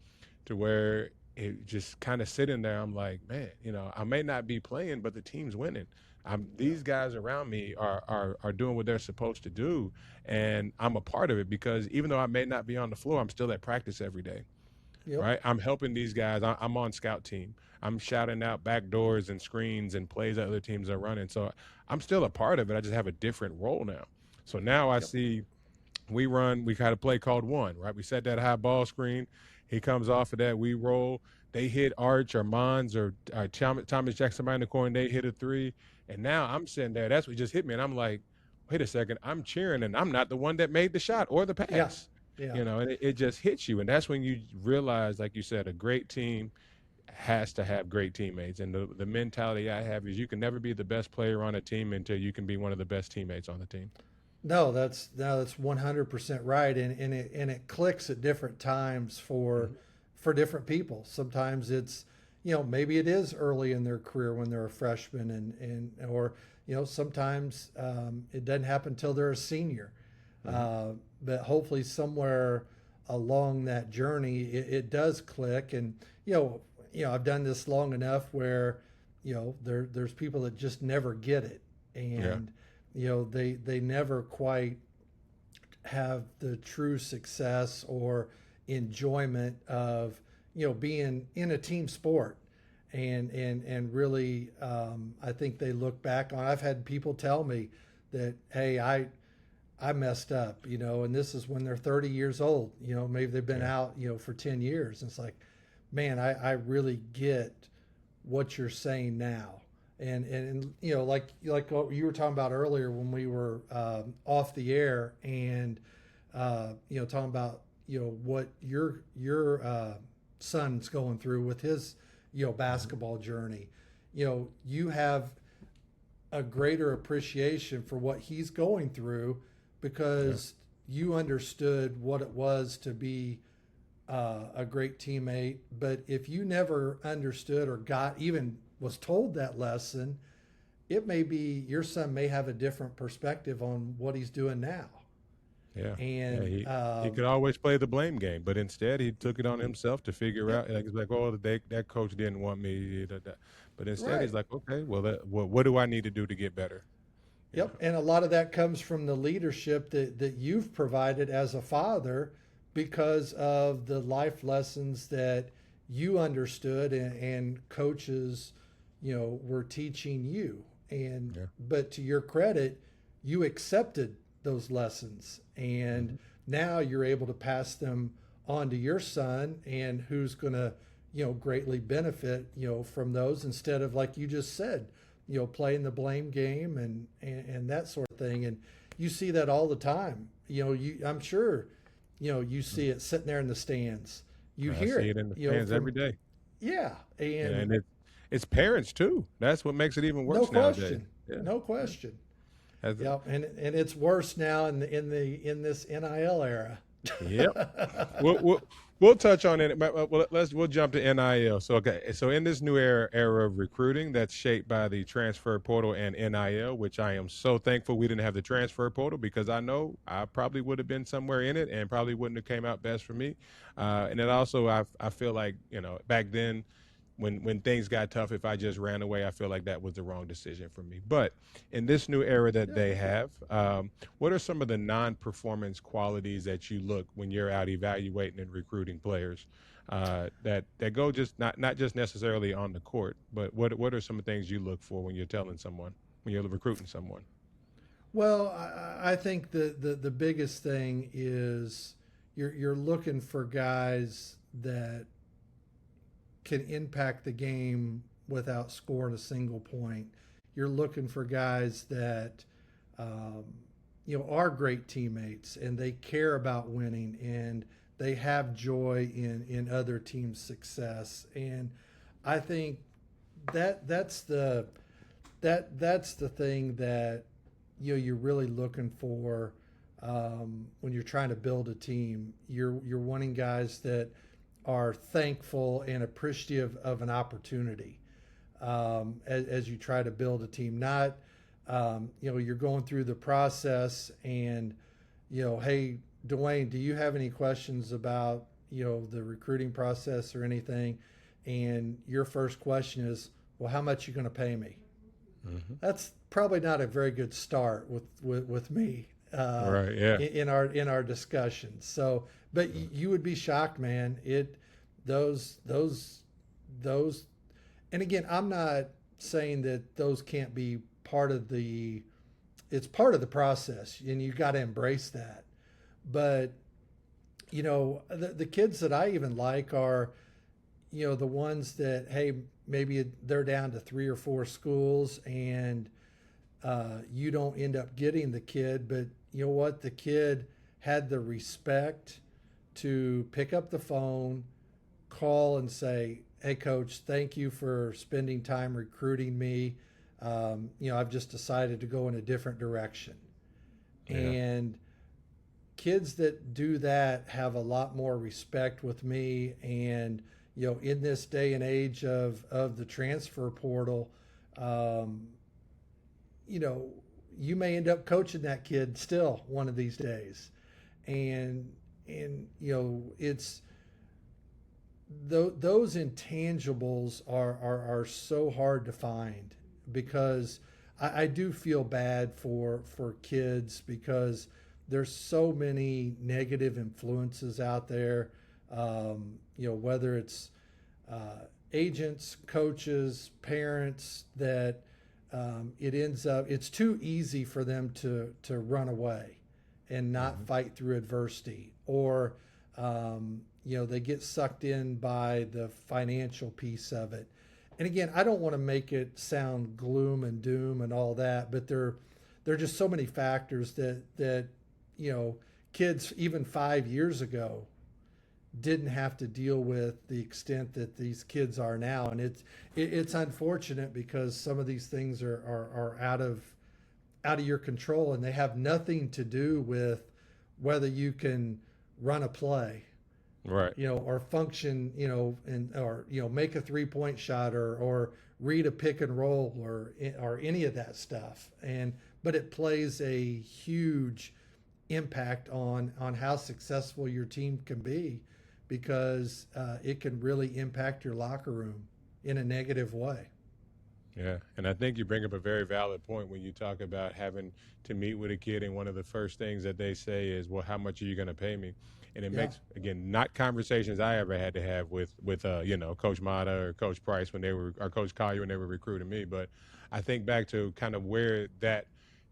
to where it just kind of sitting there. I'm like, man, I may not be playing, but the team's winning. yeah, These guys around me are doing what they're supposed to do, and I'm a part of it, because even though I may not be on the floor, I'm still at practice every day, yep, right? I'm helping these guys. I'm on scout team. I'm shouting out back doors and screens and plays that other teams are running. So I'm still a part of it. I just have a different role now. So now I yep, see we got a play called one, right? We set that high ball screen. He comes off of that. We roll. They hit Arch or Mons or Thomas Jackson, somebody in the corner. They hit a three. And now I'm sitting there. That's what just hit me. And I'm like, wait a second. I'm cheering, and I'm not the one that made the shot or the yeah, pass. yeah. And it just hits you. And that's when you realize, like you said, a great team has to have great teammates. And the mentality I have is, you can never be the best player on a team until you can be one of the best teammates on the team. No, that's 100% right, and it clicks at different times Mhm. for different people. Sometimes it's, maybe it is early in their career when they're a freshman, and or sometimes it doesn't happen until they're a senior. Mhm. But hopefully somewhere along that journey it does click. And I've done this long enough where there's people that just never get it. Yeah. And they never quite have the true success or enjoyment of being in a team sport. And really, I think they look back on, I've had people tell me that, hey, I messed up, and this is when they're 30 years old. Maybe they've been Yeah. out for 10 years, and it's like, man, I really get what you're saying now. And like what you were talking about earlier when we were off the air, and talking about what your son's going through with his Mhm. basketball journey. You have a greater appreciation for what he's going through Yeah. because you understood what it was to be a great teammate. But if you never understood or got even was told that lesson, it may be your son may have a different perspective on what he's doing now. Yeah. Yeah. And He could always play the blame game, but instead he took it on himself to figure yep, out. Like, he's like, oh, that coach didn't want me. Da, da. But instead right. he's like, okay, well, what do I need to do to get better? You Yep. know. And a lot of that comes from the leadership that you've provided as a father because of the life lessons that you understood and coaches, were teaching you. And Yeah. but to your credit, you accepted those lessons and Hmm. now you're able to pass them on to your son and who's going to, greatly benefit, from those instead of like you just said, playing the blame game and that sort of thing. And you see that all the time. I'm sure, you see it sitting there in the stands. You I hear see it, it in the stands every from day. yeah, Yeah, and and it's parents too. That's what makes it even no worse nowadays. question, Yeah. no Yeah. question. As, Yep, and it's worse now in this NIL era. yep. We'll touch on it. Well, we'll jump to NIL. So okay, so in this new era of recruiting that's shaped by the transfer portal and NIL, which I am so thankful we didn't have the transfer portal because I know I probably would have been somewhere in it and probably wouldn't have came out best for me. And then also I feel like back then when things got tough, if I just ran away, I feel like that was the wrong decision for me. But in this new era that Yeah, they have, what are some of the non-performance qualities that you look when you're out evaluating and recruiting players that go just not just necessarily on the court, but what are some of the things you look for when you're telling someone when you're recruiting someone? well, I think the biggest thing is you're looking for guys that can impact the game without scoring a single point. You're looking for guys that um, are great teammates and they care about winning and they have joy in other teams' success. And I think that's that's the thing that you're really looking for when you're trying to build a team. You're wanting guys that are thankful and appreciative of an opportunity as you try to build a team. Not you're going through the process and hey, Dwayne, do you have any questions about the recruiting process or anything? And your first question is, well, how much are you going to pay me? Hmm. That's probably not a very good start with me Right. Yeah. in our discussions. So, but you would be shocked, man. Those those those, and again, I'm not saying that those can't be part of the. It's part of the process, and you got to embrace that. But the kids that I even like are the ones that hey maybe they're down to three or four schools and you don't end up getting the kid, but you know what? The kid had the respect to pick up the phone, call, and say, "Hey, coach, thank you for spending time recruiting me. I've just decided to go in a different direction." Yeah. And kids that do that have a lot more respect with me. And in this day and age of the transfer portal, um, you know, you may end up coaching that kid still one of these days. And it's those intangibles are so hard to find because I do feel bad for kids because there's so many negative influences out there. Whether it's agents, coaches, parents, that it ends up it's too easy for them to run away and not Hmm. fight through adversity, or they get sucked in by the financial piece of it. And again, I don't want to make it sound gloom and doom and all that, but there are just so many factors that you know kids even 5 years ago didn't have to deal with the extent that these kids are now. And it's unfortunate because some of these things are out of your control, and they have nothing to do with whether you can run a play, Right. or function, and or make a 3-point shot, or read a pick and roll, or any of that stuff. And but it plays a huge impact on how successful your team can be, because it can really impact your locker room in a negative way. Yeah, and I think you bring up a very valid point when you talk about having to meet with a kid, and one of the first things that they say is, "Well, how much are you going to pay me?" And it Yeah, makes, again, not conversations I ever had to have with Coach Mata or Coach Price when they were, or Coach Collier when they were recruiting me. But I think back to kind of where that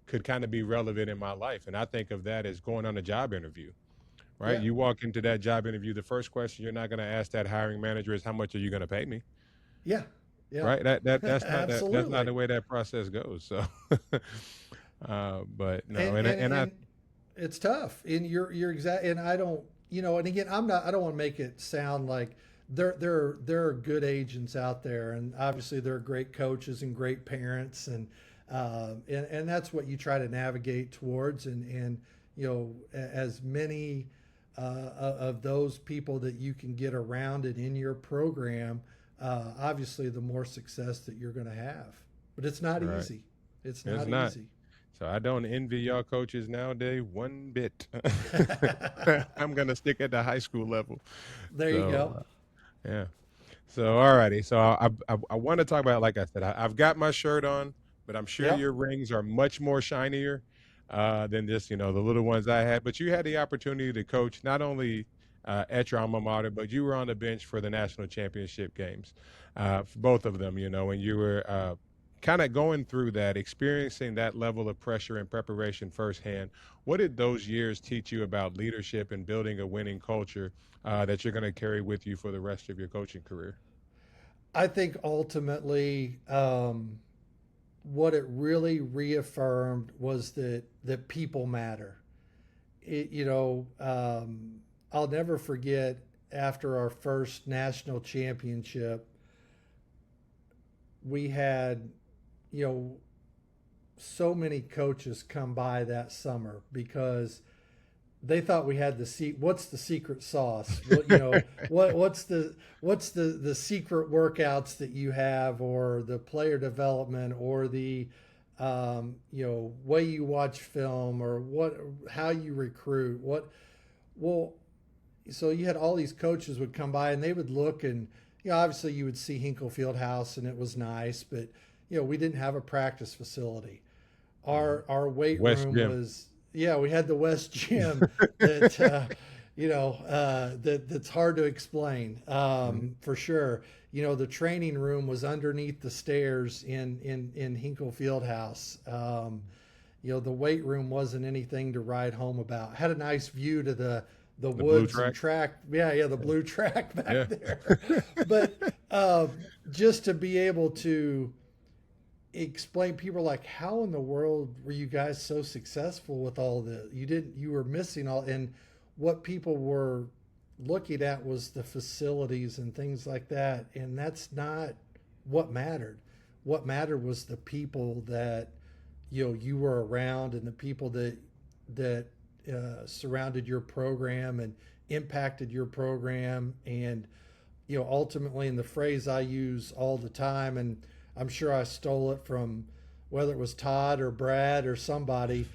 could kind of be relevant in my life, and I think of that as going on a job interview. Right? yeah, You walk into that job interview, the first question you're not going to ask that hiring manager is, "How much are you going to pay me?" yeah, yeah. Right? That's not Absolutely. the way that process goes. So, but no, and and and and I and it's tough. And you're exact. And I don't, and again, I don't want to make it sound like there are good agents out there, and obviously there are great coaches and great parents, and that's what you try to navigate towards. And as many of those people that you can get around and in your program, obviously the more success that you're going to have. But it's not right. easy. It's It's not not. easy. So I don't envy y'all coaches nowadays one bit. I'm gonna stick at the high school level. There you So go. yeah. So alrighty. So I want to talk about, like I said, I've got my shirt on, but I'm sure Yep. your rings are much more shinier than just the little ones I had. But you had the opportunity to coach not only at your alma mater, but you were on the bench for the national championship games, for both of them. And you were kind of going through that, experiencing that level of pressure and preparation firsthand. What did those years teach you about leadership and building a winning culture that you're going to carry with you for the rest of your coaching career? I think ultimately, what it really reaffirmed was that people matter. It, I'll never forget, after our first national championship, we had, you know, so many coaches come by that summer because they thought we had what's the secret sauce, what's the secret workouts that you have, or the player development, or the way you watch film, or how you recruit, well so you had all these coaches would come by, and they would look, and obviously you would see Hinkle Fieldhouse and it was nice, but we didn't have a practice facility. Mhm. Our weight West room Gym. was, yeah, we had the West Gym that that's hard to explain, Mhm. for sure. The training room was underneath the stairs in Hinkle Fieldhouse. The weight room wasn't anything to write home about. Had a nice view to the The blue woods and track. track. Yeah, the blue track back Yeah. there. But just to be able to explain, people are like, how in the world were you guys so successful with all the, you were missing all, and what people were looking at was the facilities and things like that, and that's not what mattered. What mattered was the people that you were around, and the people that surrounded your program and impacted your program. And ultimately, in the phrase I use all the time, and I'm sure I stole it from whether it was Todd or Brad or somebody,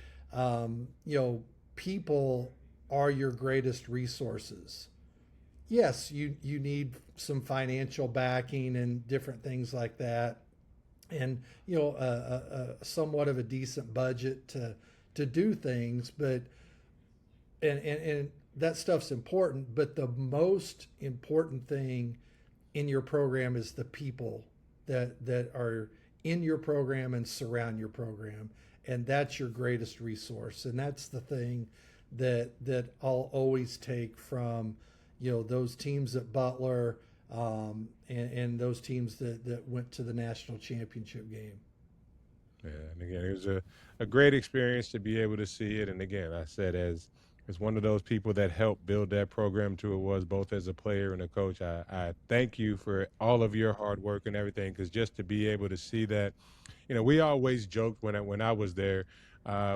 people are your greatest resources. Yes, you need some financial backing and different things like that, and a somewhat of a decent budget to do things. But and that stuff's important, but the most important thing in your program is the people that are in your program and surround your program, and that's your greatest resource. And that's the thing that I'll always take from those teams at Butler, and those teams that went to the national championship game. Yeah, and again, it was a great experience to be able to see it. And again, I said, as is one of those people that helped build that program to it was, both as a player and a coach. I thank you for all of your hard work and everything, because just to be able to see that, we always joked when I was there,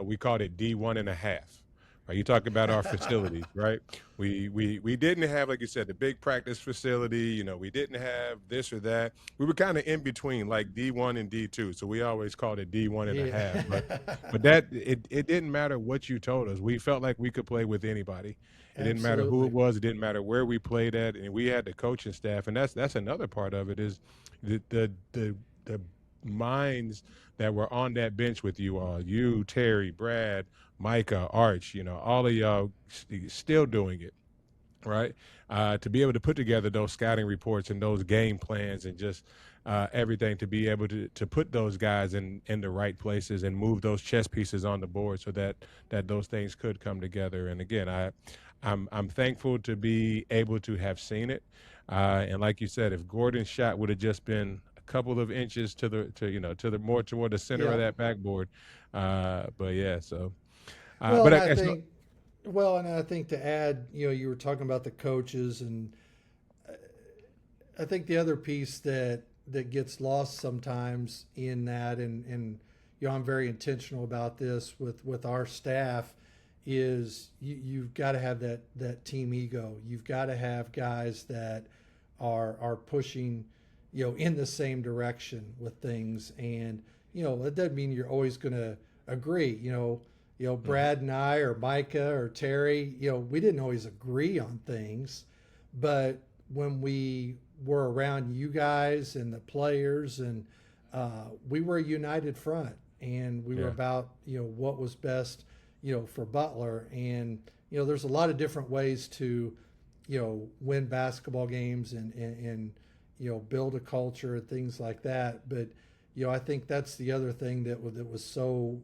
we called it D1 and a half. Right, you talk about our facilities, right? We didn't have, like you said, the big practice facility. We didn't have this or that. We were kind of in between, like D1 and D2. So we always called it D1 and a Yeah. half. But that it didn't matter what you told us. We felt like we could play with anybody. It didn't matter who it Absolutely. was. It didn't matter where we played at, and we had the coaching staff. And that's another part of it is the minds that were on that bench with you all, you, Terry, Brad, Micah, Arch, all of y'all still doing it, right? To be able to put together those scouting reports and those game plans and just everything, to be able to put those guys in the right places and move those chess pieces on the board so that those things could come together. And again, I'm thankful to be able to have seen it. And like you said, if Gordon's shot would have just been a couple of inches to the more toward the center of Yep. that backboard, but yeah, so. Well, But and I I guess think, well, and I think to add, you were talking about the coaches, and I think the other piece that gets lost sometimes in that, and I'm very intentional about this with our staff, is you've got to have that team ego. You've got to have guys that are pushing, in the same direction with things, and it doesn't mean you're always going to agree. Mhm. Brad and I, or Micah or Terry, we didn't always agree on things, but when we were around you guys and the players, and we were a united front, and we were Yeah, about what was best for Butler. And there's a lot of different ways to win basketball games, and build a culture and things like that. But I think that's the other thing that was so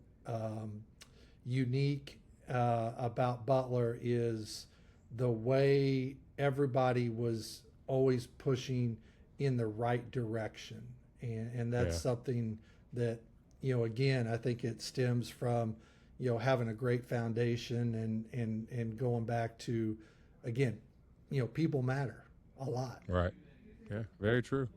unique about Butler, is the way everybody was always pushing in the right direction. And that's yeah. something that, again, I think it stems from, having a great foundation, and going back to, again, people matter a lot. Right. Yeah, very true.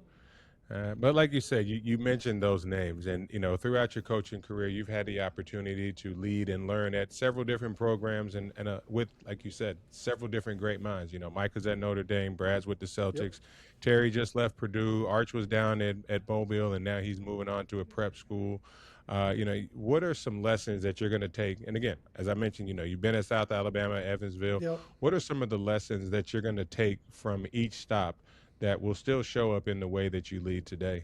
But like you said, you mentioned those names, and throughout your coaching career, you've had the opportunity to lead and learn at several different programs, and with, like you said, several different great minds. Mike was at Notre Dame, Brad's with the Yep. Celtics, Terry just left Purdue, Arch was down at Mobile, and now he's moving on to a prep school. What are some lessons that you're going to take? And again, as I mentioned, you've been at South Alabama, Evansville. Yep. What are some of the lessons that you're going to take from each stop that will still show up in the way that you lead today?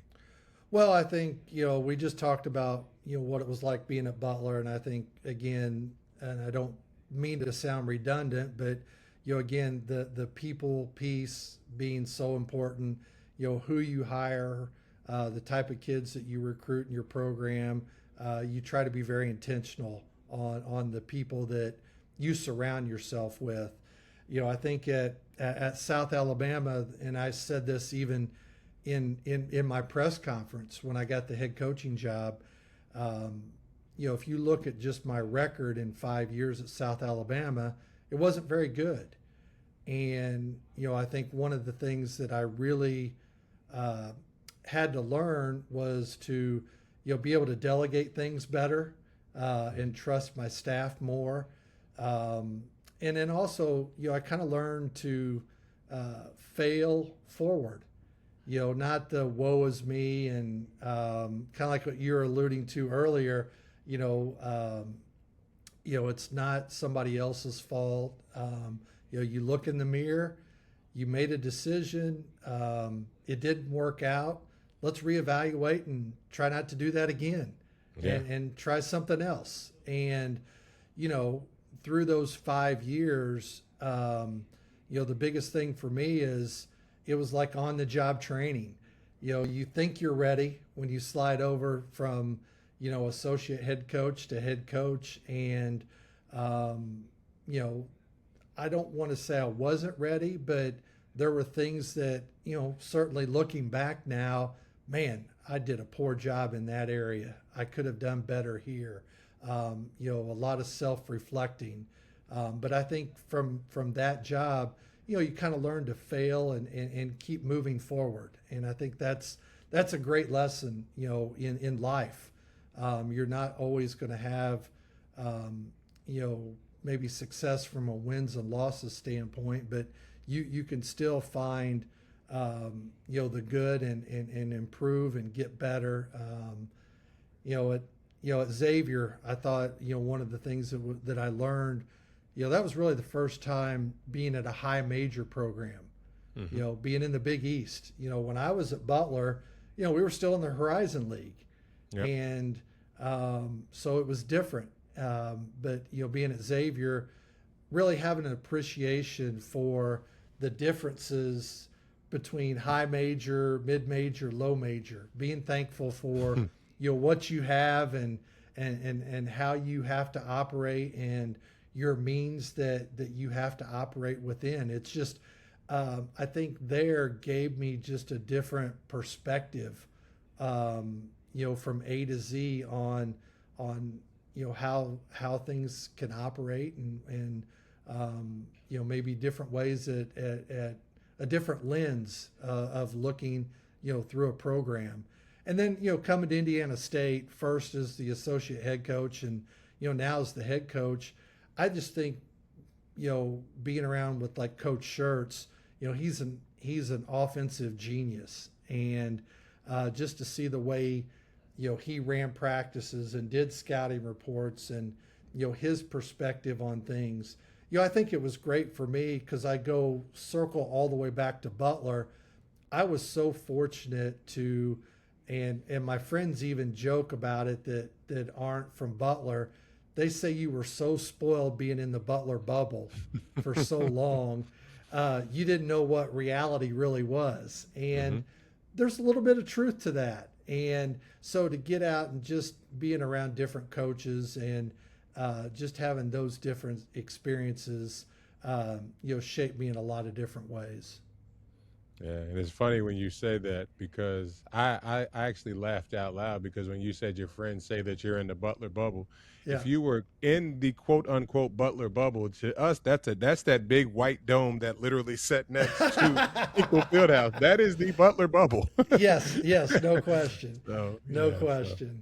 Well, I think, we just talked about, what it was like being at Butler. And I think, again, and I don't mean to sound redundant, but, again, the people piece being so important, who you hire, the type of kids that you recruit in your program. You try to be very intentional on the people that you surround yourself with. I think at South Alabama, and I said this even in my press conference when I got the head coaching job. If you look at just my record in 5 years at South Alabama, it wasn't very good. And I think one of the things that I really uh, had to learn was to be able to delegate things better, and trust my staff more. Um, and then also, I kind of learned to fail forward. Not the woe is me, and kind of like what you were alluding to earlier. It's not somebody else's fault. You look in the mirror, you made a decision, it didn't work out. Let's reevaluate and try not to do that again, Yeah, and try something else. And you know, through those 5 years, the biggest thing for me is it was like on the job training. You think you're ready when you slide over from, associate head coach to head coach. And, um, you know, I don't want to say I wasn't ready, but there were things that, certainly looking back now, man, I did a poor job in that area. I could have done better here. A lot of self reflecting. But I think from that job, you kind of learn to fail and keep moving forward. And I think that's a great lesson, in life. You're not always going to have, maybe success from a wins and losses standpoint, but you can still find, the good and improve and get better. You know, at at Xavier, I thought one of the things that I learned, that was really the first time being at a high major program. Mm-hmm. Being in the Big East. When I was at Butler, we were still in the Horizon League, Yep. and so it was different. But being at Xavier, really having an appreciation for the differences between high major, mid major, low major. Being thankful for what you have and how you have to operate and your means that you have to operate within. It's just I think there gave me just a different perspective, from A to Z on how things can operate and maybe different ways at a different lens of looking through a program. And then coming to Indiana State first as the associate head coach and now as the head coach, I just think being around with like Coach Schertz, he's an offensive genius, and just to see the way he ran practices and did scouting reports and his perspective on things. I think it was great for me because I go circle all the way back to Butler. I was so fortunate to, and my friends even joke about it that aren't from Butler. They say you were so spoiled being in the Butler bubble for so long, you didn't know what reality really was. Mm-hmm. And there's a little bit of truth to that. And so to get out and just being around different coaches and just having those different experiences, shaped me in a lot of different ways. Yeah, and it's funny when you say that because I actually laughed out loud because when you said your friends say that you're in the Butler bubble, Yeah. if you were in the quote unquote Butler bubble, to us that's that big white dome that literally sat next to Hinkle Fieldhouse. That is the Butler bubble. Yes, no question. So No yeah, question.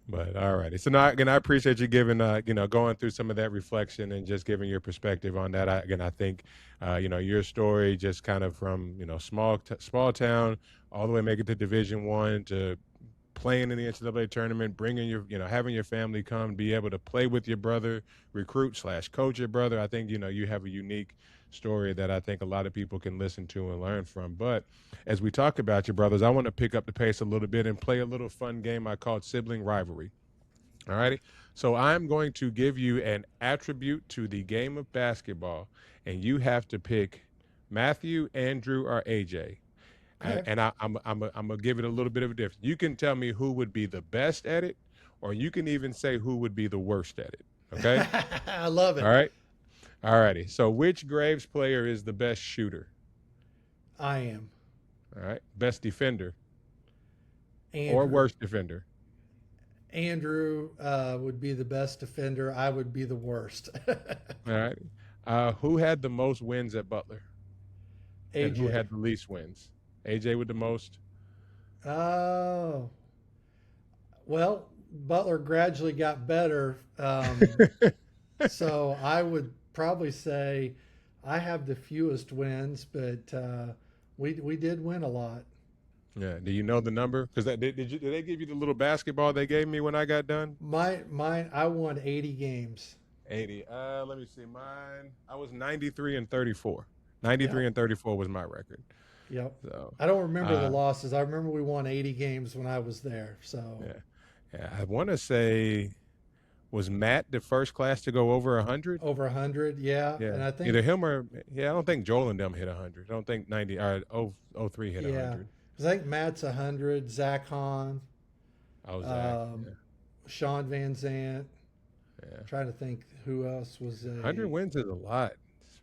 but all righty. So now again, I appreciate you giving, going through some of that reflection and just giving your perspective on that. I think, your story just kind of from, small town all the way make it to Division I to playing in the NCAA tournament, bringing having your family come, be able to play with your brother, recruit/coach your brother. I think, you have a unique story that I think a lot of people can listen to and learn from. But as we talk about your brothers, I want to pick up the pace a little bit and play a little fun game I called Sibling Rivalry. All righty. So I'm going to give you an attribute to the game of basketball, and you have to pick Matthew, Andrew, or AJ. Okay. I'm gonna give it a little bit of a difference. You can tell me who would be the best at it, or you can even say who would be the worst at it. Okay. I love All it. right. All righty. So which Graves player is the best shooter? I am. All right. Best defender or Andrew. worst defender? Andrew would be the best defender. I would be the worst. All right. Who had the most wins at Butler, and who AJ. had the least wins? AJ with the most. Oh, well, Butler gradually got better. So I would probably say I have the fewest wins, but we did win a lot. Yeah. Do you know the number? Because did they give you the little basketball they gave me when I got done? Mine, I won 80 games. 80. Let me see. Mine. I was 93 and 34. 93 Yep. and 34 was my record. Yep. So, I don't remember the uh, losses. I remember we won 80 games when I was there. So yeah, yeah. I want to say, was Matt the first class to go over 100? over 100, yeah. Yeah, And I think, either him or yeah. I don't think Joel and them hit 100. I don't think 90 or 03 hit yeah, 100. because I think Matt's 100, Zach Hahn, I was Zach. um, Yeah, Sean Van Zant. yeah. Trying to think who else was 100 wins is a lot.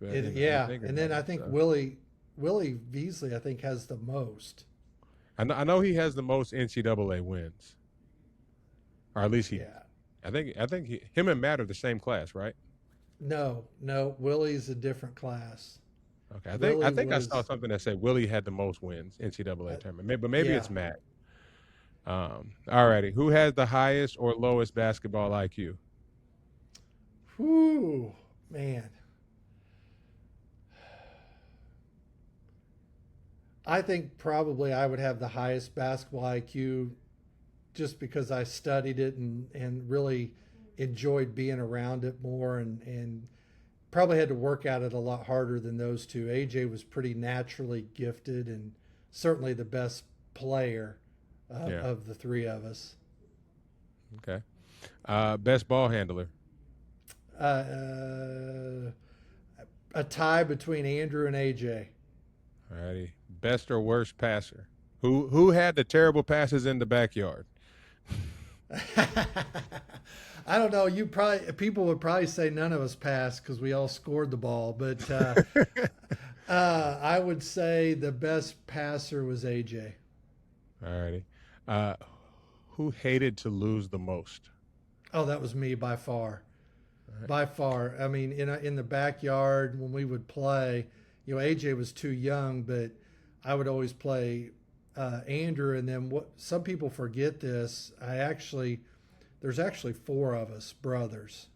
You yeah. think And then about I it. think So. Willie Beasley, I think, has the most. I know he has the most NCAA wins, or at least he. Yeah. I think him and Matt are the same class, right? No. Willie's a different class. Okay, I Willie think I saw was, something that said Willie had the most wins NCAA uh, tournament, but maybe yeah. it's Matt. All righty, who has the highest or lowest basketball IQ? Whew, man. I think probably I would have the highest basketball IQ just because I studied it and really enjoyed being around it more and probably had to work at it a lot harder than those two. AJ was pretty naturally gifted and certainly the best player Yeah. of the three of us. Okay. Best ball handler. Uh, a tie between Andrew and AJ. All righty. Best or worst passer. Who had the terrible passes in the backyard? I don't know. You probably people would probably say none of us passed because we all scored the ball, but I would say the best passer was AJ. All righty. Uh, who hated to lose the most? Oh, that was me by far. All right. By far. I mean, in the backyard when we would play, AJ was too young, but I would always play Andrew. And then what? Some people forget this. There's actually four of us brothers,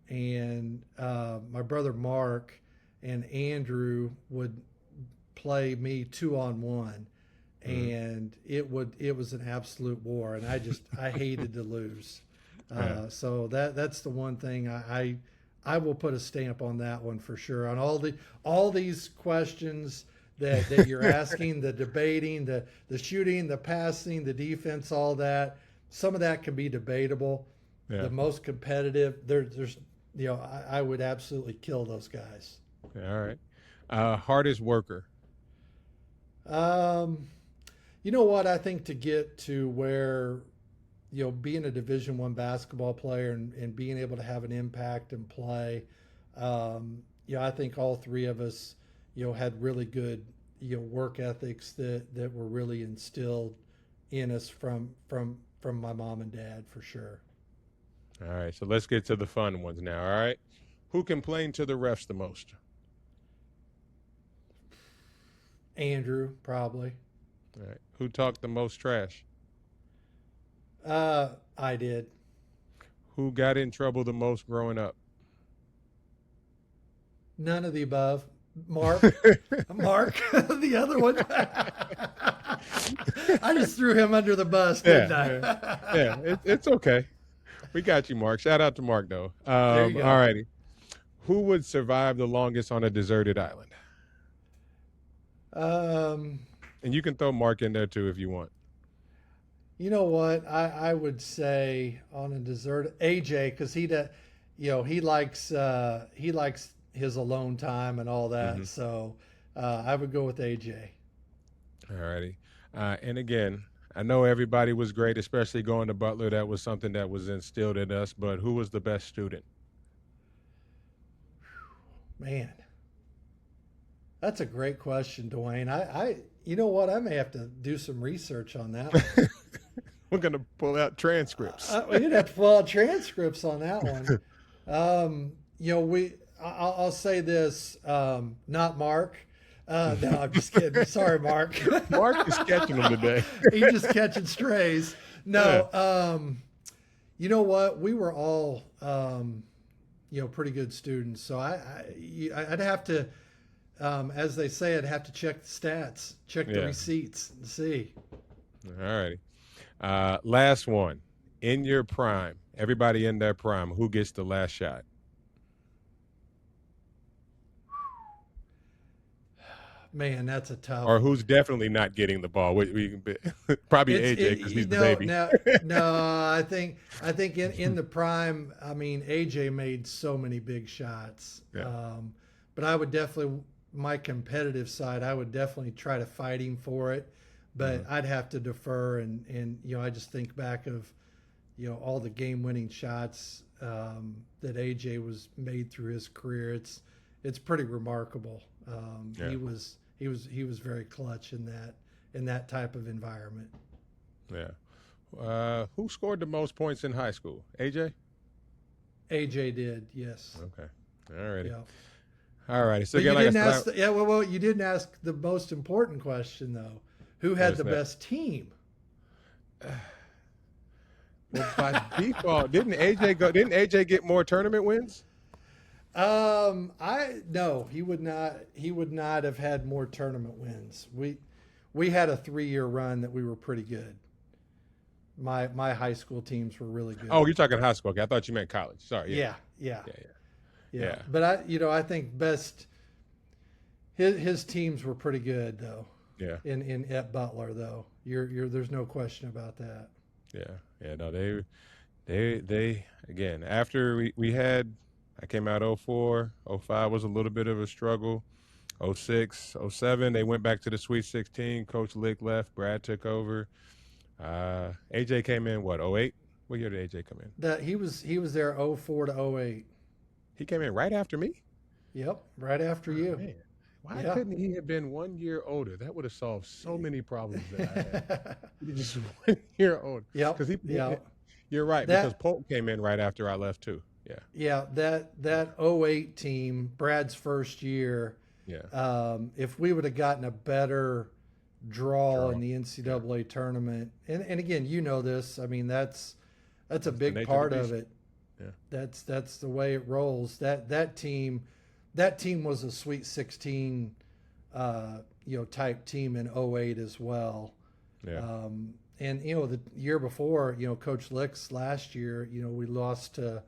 and my brother Mark and Andrew would play me 2-on-1, and it was an absolute war, and I hated to lose. Yeah. So that's the one thing I will put a stamp on that one for sure. On all these questions that you're asking, the debating, the shooting, the passing, the defense, all that. Some of that can be debatable. Yeah. The most competitive, there's I would absolutely kill those guys. Yeah, all right. Hardest worker. Um, you know what? I think to get to where being a Division I basketball player and being able to have an impact and play, I think all three of us, had really good, work ethics that were really instilled in us from my mom and dad for sure. All right. So let's get to the fun ones now. All right. Who complained to the refs the most? Andrew probably. All right. Who talked the most trash? I did. Who got in trouble the most growing up? None of the above. Mark, the other one. I just threw him under the bus, didn't I? It's okay. We got you, Mark. Shout out to Mark, though. There you All go. righty. Who would survive the longest on a deserted island? Um, And you can throw Mark in there too if you want. you know what? I would say on a dessert AJ because he likes his alone time and all that. Hmm. So I would go with AJ. All righty. And again, I know everybody was great, especially going to Butler. That was something that was instilled in us. But who was the best student? Man, that's a great question, Dwayne. You know what? I may have to do some research on that one. We're going to pull out transcripts. We didn't have to pull out transcripts on that one. I'll say this, not Mark. No, I'm just kidding. Sorry, Mark. Mark is catching them today. He's just catching strays. No, Yeah. you know what? We were all, pretty good students. So I'd have to, as they say, I'd have to check the stats, check the Yeah. receipts, and see. All righty. Last one. In your prime, everybody in their prime, who gets the last shot? Man, that's a tough Or one. who's definitely not getting the ball? Probably AJ because he's the baby. No. I think in the prime. I mean, AJ made so many big shots. Yeah. But I would definitely my competitive side. I would definitely try to fight him for it. But I'd have to defer and I just think back of all the game winning shots that AJ was made through his career. It's pretty remarkable. Yeah. He was very clutch in that type of environment. Yeah. Who scored the most points in high school? AJ? AJ did, yes. Okay. Alrighty. Yeah. Alrighty. So But again, you like I didn't said, ask. Yeah. Well, you didn't ask the most important question though. Who what had is the that? best team? Well, by default, didn't AJ go? Didn't AJ get more tournament wins? I no, he would not. He would not have had more tournament wins. We had a 3-year run that we were pretty good. My high school teams were really Oh, good. you're talking high school. Okay, I thought you meant college. Sorry. Yeah. Yeah, yeah, Yeah. Yeah. yeah. Yeah. But I think best his teams were pretty good though. Yeah. In at Butler though, you're there's no question about that. Yeah. Yeah. No, they again after we had I came out 04, 05 was a little bit of a struggle. 06, 07 they went back to the Sweet 16. Coach Lick left. Brad took over. AJ came in what 08? What year did AJ come in? That he was there 04 to 08. He came in right after me. Yep, right after Oh you. man, why Yeah. couldn't he have been 1 year older? That would have solved so many problems that I had. He just 1 year older. Yep. Because Yep. you're right. Because That Polk came in right after I left too. Yeah, yeah, that 08 team, Brad's first year, yeah. if we would have gotten a better draw in Draw. the Yeah, NCAA tournament, and again, you know this. I mean, that's a that's the big nature of the part of beast. it. Yeah, That's the way it rolls. That team was a Sweet 16, type team in 08 as well. yeah. And the year before, Coach Lick's last year, we lost to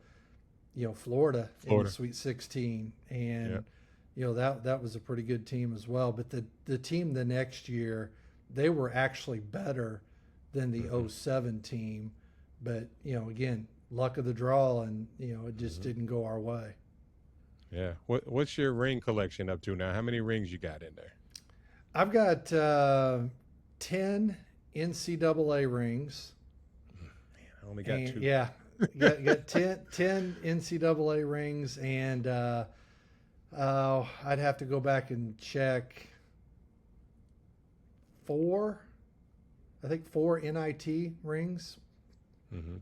Florida in the Florida. Sweet 16, Yeah. and that was a pretty good team as well. But the team the next year, they were actually better than the Hmm. '07 team, but again, luck of the draw, and it just Hmm. didn't go our way. Yeah. What's your ring collection up to now? How many rings you got in there? I've got 10 NCAA rings, I only got and two. yeah, got 10 NCAA rings, and I'd have to go back and check four. I think four NIT rings. Hmm. Yeah.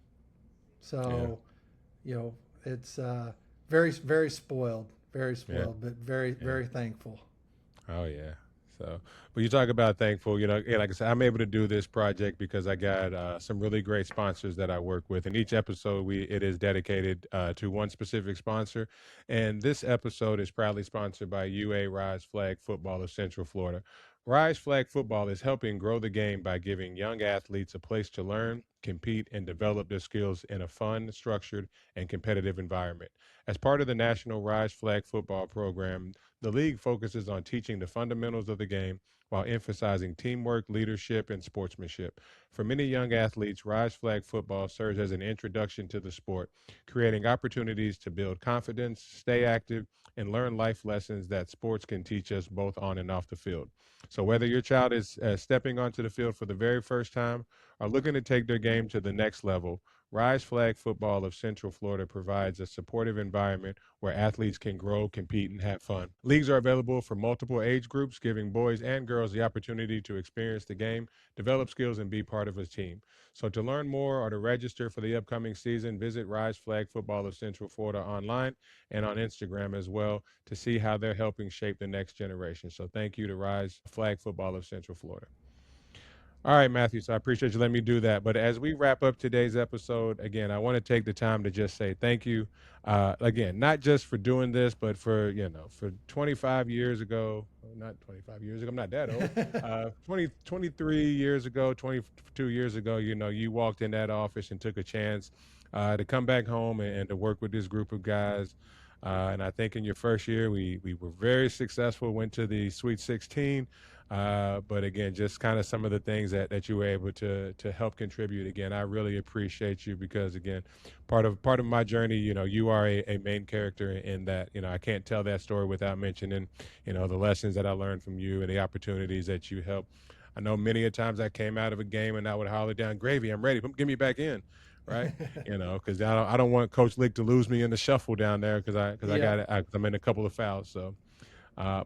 So, it's very very very Yeah. spoiled, but very Yeah. very thankful. Oh yeah. So, but you talk about thankful, yeah, like I said, I'm able to do this project because I got some really great sponsors that I work with. And each episode, it is dedicated to one specific sponsor. And this episode is proudly sponsored by UA Rise Flag Football of Central Florida. Rise Flag Football is helping grow the game by giving young athletes a place to learn, compete, and develop their skills in a fun, structured, and competitive environment. As part of the National Rise Flag Football program, the league focuses on teaching the fundamentals of the game while emphasizing teamwork, leadership, and sportsmanship. For many young athletes, Rise Flag football serves as an introduction to the sport, creating opportunities to build confidence, stay active, and learn life lessons that sports can teach us both on and off the field. So, whether your child is stepping onto the field for the very first time or looking to take their game to the next level, Rise Flag Football of Central Florida provides a supportive environment where athletes can grow, compete, and have fun. Leagues are available for multiple age groups, giving boys and girls the opportunity to experience the game, develop skills, and be part of a team. So, to learn more or to register for the upcoming season, visit Rise Flag Football of Central Florida online and on Instagram as well to see how they're helping shape the next generation. So, thank you to Rise Flag Football of Central Florida. All right, Matthew. So I appreciate you letting me do that. But as we wrap up today's episode, again, I want to take the time to just say thank you. Again, not just for doing this, but for 25 years ago, not 25 years ago, I'm not that old. 23 years ago, 22 years ago, you walked in that office and took a chance to come back home and to work with this group of guys. And I think in your first year, we were very successful, went to the Sweet 16. But again, just kind of some of the things that you were able to help contribute. Again, I really appreciate you because again, part of my journey, you are a main character in that. I can't tell that story without mentioning, the lessons that I learned from you and the opportunities that you helped. I know many a times I came out of a game and I would holler down, "Gravy, I'm ready. Get me back in." Right, because I don't want Coach Lick to lose me in the shuffle down there because I Yeah. got I'm in a couple of fouls. So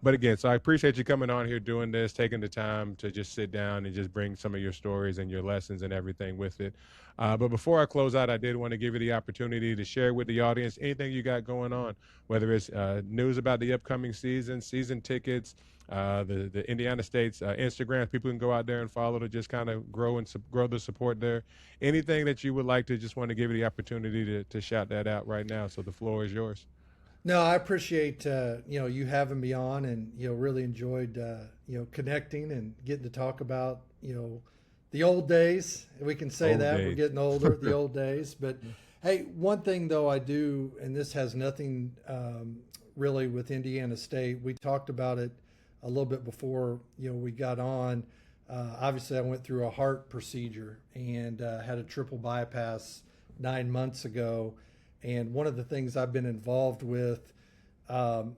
But again, so I appreciate you coming on here doing this, taking the time to just sit down and just bring some of your stories and your lessons and everything with it. But before I close out, I did want to give you the opportunity to share with the audience anything you got going on, whether it's news about the upcoming season, season tickets, the Indiana State's Instagram. People can go out there and follow to just kind of grow and grow the support there. Anything that you would like to just want to give you the opportunity to shout that out right now. So the floor is yours. No, I appreciate you having me on, and really enjoyed connecting and getting to talk about the old days. We can say Old that we're days. getting older, the old days. But hey, one thing though I do, and this has nothing really with Indiana State. We talked about it a little bit before we got on. Obviously, I went through a heart procedure and had a triple bypass 9 months ago. And one of the things I've been involved with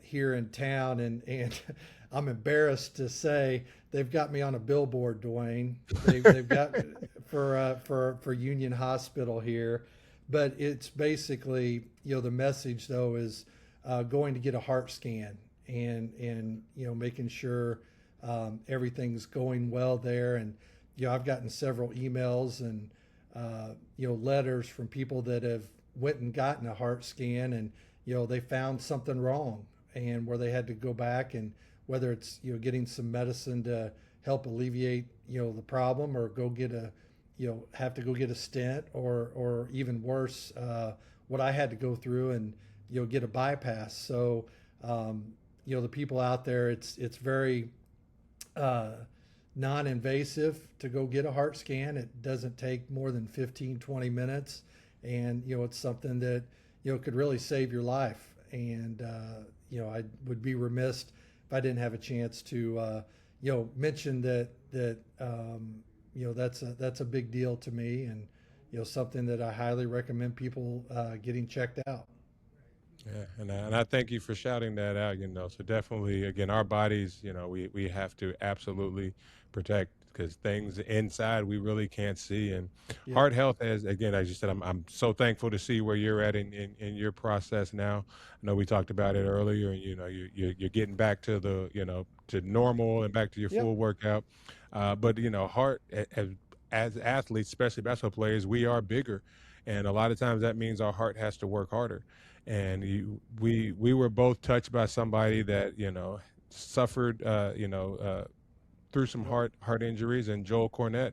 here in town, and I'm embarrassed to say they've got me on a billboard, Dwayne. They've got for Union Hospital here, but it's basically the message though is going to get a heart scan and making sure everything's going well there. And I've gotten several emails and letters from people that have went and gotten a heart scan, and they found something wrong, and where they had to go back, and whether it's getting some medicine to help alleviate the problem, or go get a have to go get a stent, or even worse, what I had to go through and get a bypass. So the people out there, it's very non-invasive to go get a heart scan. It doesn't take more than 15-20 minutes, and it's something that could really save your life. And I would be remiss if I didn't have a chance to mention that's a big deal to me, and something that I highly recommend people getting checked out. Yeah, and I thank you for shouting that out. So definitely, again, our bodies, we have to absolutely protect, because things inside we really can't see. And Yep. heart health, as you said, I'm so thankful to see where you're at in your process now. I know we talked about it earlier, and you're getting back to the to normal and back to your Yep. full workout. But heart as athletes, especially basketball players, we are bigger, and a lot of times that means our heart has to work harder. And we were both touched by somebody that suffered through some Yep. heart injuries. And Joel Cornett,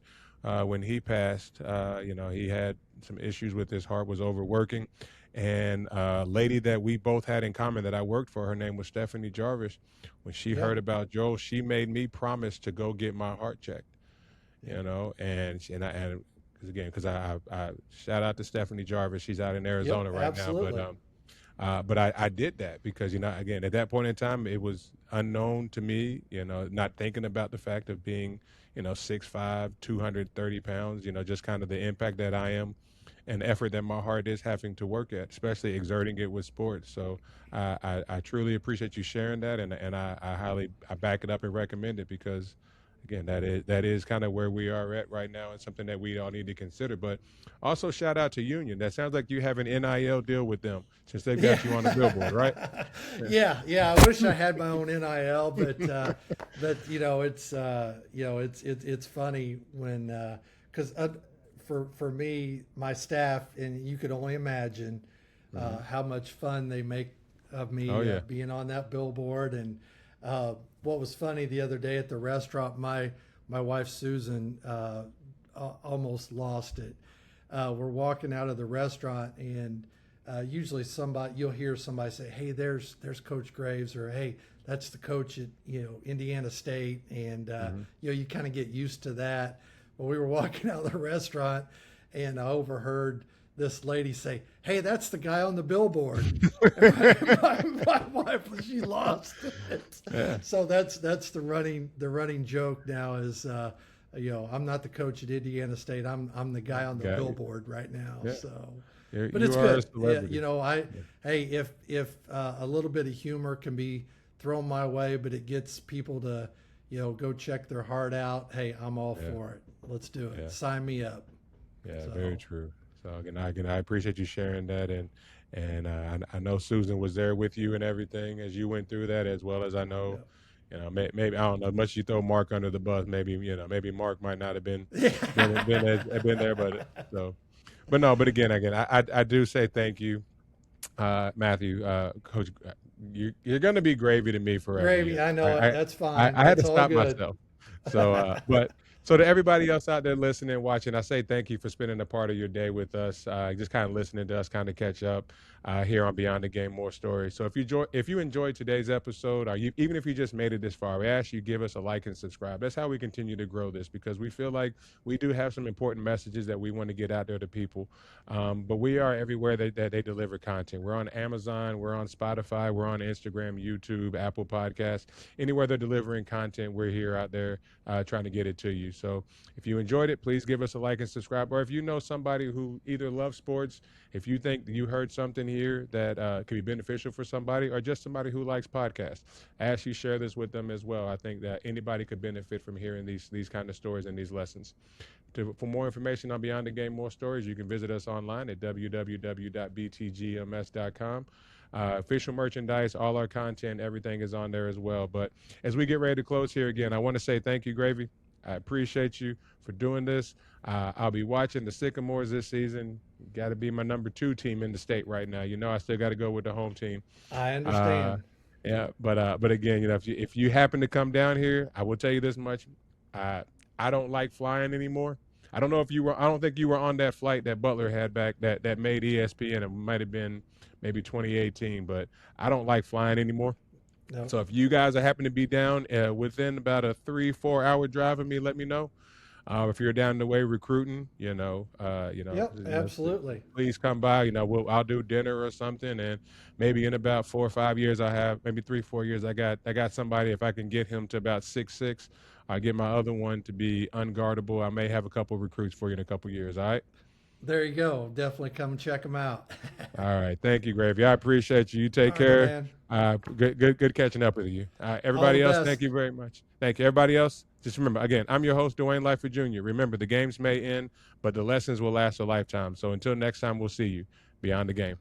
when he passed, he had some issues with his heart, was overworking. And a lady that we both had in common that I worked for, her name was Stephanie Jarvis. When she Yep. heard about Joel, she made me promise to go get my heart checked. Yep. And because I shout out to Stephanie Jarvis. She's out in Yep. Arizona right now, but Absolutely. I did that because, again, at that point in time, it was unknown to me, not thinking about the fact of being, 6'5", 230 pounds, just kind of the impact that I am and effort that my heart is having to work at, especially exerting it with sports. So I truly appreciate you sharing that. And I back it up and recommend it because, again, that is kind of where we are at right now, and something that we all need to consider. But also shout out to Union. That sounds like you have an NIL deal with them since they've Yeah. got you on the billboard, right? Yeah. I wish I had my own NIL, but it's funny when because for me, my staff, and you could only imagine Hmm. how much fun they make of Oh me yeah. being on that billboard. And what was funny the other day at the restaurant, my wife Susan almost lost it. We're walking out of the restaurant, and usually you'll hear somebody say, "Hey, there's Coach Graves," or "Hey, that's the coach at Indiana State," and Hmm. you kind of get used to that. But we were walking out of the restaurant, and I overheard this lady say, "Hey, that's the guy on the billboard." And my wife, she lost it. Yeah. So that's the running joke now is I'm not the coach at Indiana State. I'm the guy on the Got you. billboard right now. Yeah. So, but You it's are a good. Yeah, celebrity. Yeah. hey, if a little bit of humor can be thrown my way, but it gets people to go check their heart out. Hey, I'm all Yeah. for it. Let's do it. Yeah. Sign me up. Yeah, very So true. So again, I appreciate you sharing that, And I know Susan was there with you and everything as you went through that, as well as I know, maybe I don't know. Much you throw Mark under the bus, maybe maybe Mark might not have been Yeah. been there, but so, but no, but again, I do say thank you, Matthew, Coach. You're going to be gravy to me forever. Gravy, You I know, know it. That's fine. I had to It's all stop good. myself. So, but so to everybody else out there listening, watching, I say thank you for spending a part of your day with us. Just kind of listening to us, kind of catch up here on Beyond the Game, More Stories. So if you enjoyed today's episode, or even if you just made it this far, we ask you give us a like and subscribe. That's how we continue to grow this, because we feel like we do have some important messages that we want to get out there to people. But we are everywhere that they deliver content. We're on Amazon, we're on Spotify, we're on Instagram, YouTube, Apple Podcasts. Anywhere they're delivering content, we're here out there trying to get it to you. So if you enjoyed it, please give us a like and subscribe. Or if you know somebody who either loves sports, if you think you heard something here that could be beneficial for somebody, or just somebody who likes podcasts, I ask you share this with them as well. I think that anybody could benefit from hearing these kind of stories and these lessons. For more information on Beyond the Game, More Stories, you can visit us online at www.btgms.com. Official merchandise, all our content, everything is on there as well. But as we get ready to close here again, I want to say thank you, Gravy. I appreciate you for doing this. I'll be watching the Sycamores this season. Got to be my number 2 team in the state right now. I still got to go with the home team. I Uh, understand. yeah, but again, if you happen to come down here, I will tell you this much: I I don't like flying anymore. I don't know if you were. I don't think you were on that flight that Butler had back that made ESPN. It might have been maybe 2018, but I don't like flying anymore. No. So if you guys are happen to be down within about a 3-4 hour drive of me, let me know. If you're down the way recruiting, Yep, absolutely. please come by. I'll do dinner or something, and maybe in about 4 or 5 years, I have maybe 3-4 years. I got somebody. If I can get him to about 6'6", I get my other one to be unguardable. I may have a couple recruits for you in a couple years. All right. There you go. Definitely come and check them out. All right. Thank you, Gravy. I appreciate you. You All take right, my care. man. Good catching up with you. All the Everybody else, thank best. you very much. Thank you. Everybody else, just remember, again, I'm your host, Dwayne Lifer Jr. Remember, the games may end, but the lessons will last a lifetime. So until next time, we'll see you beyond the game.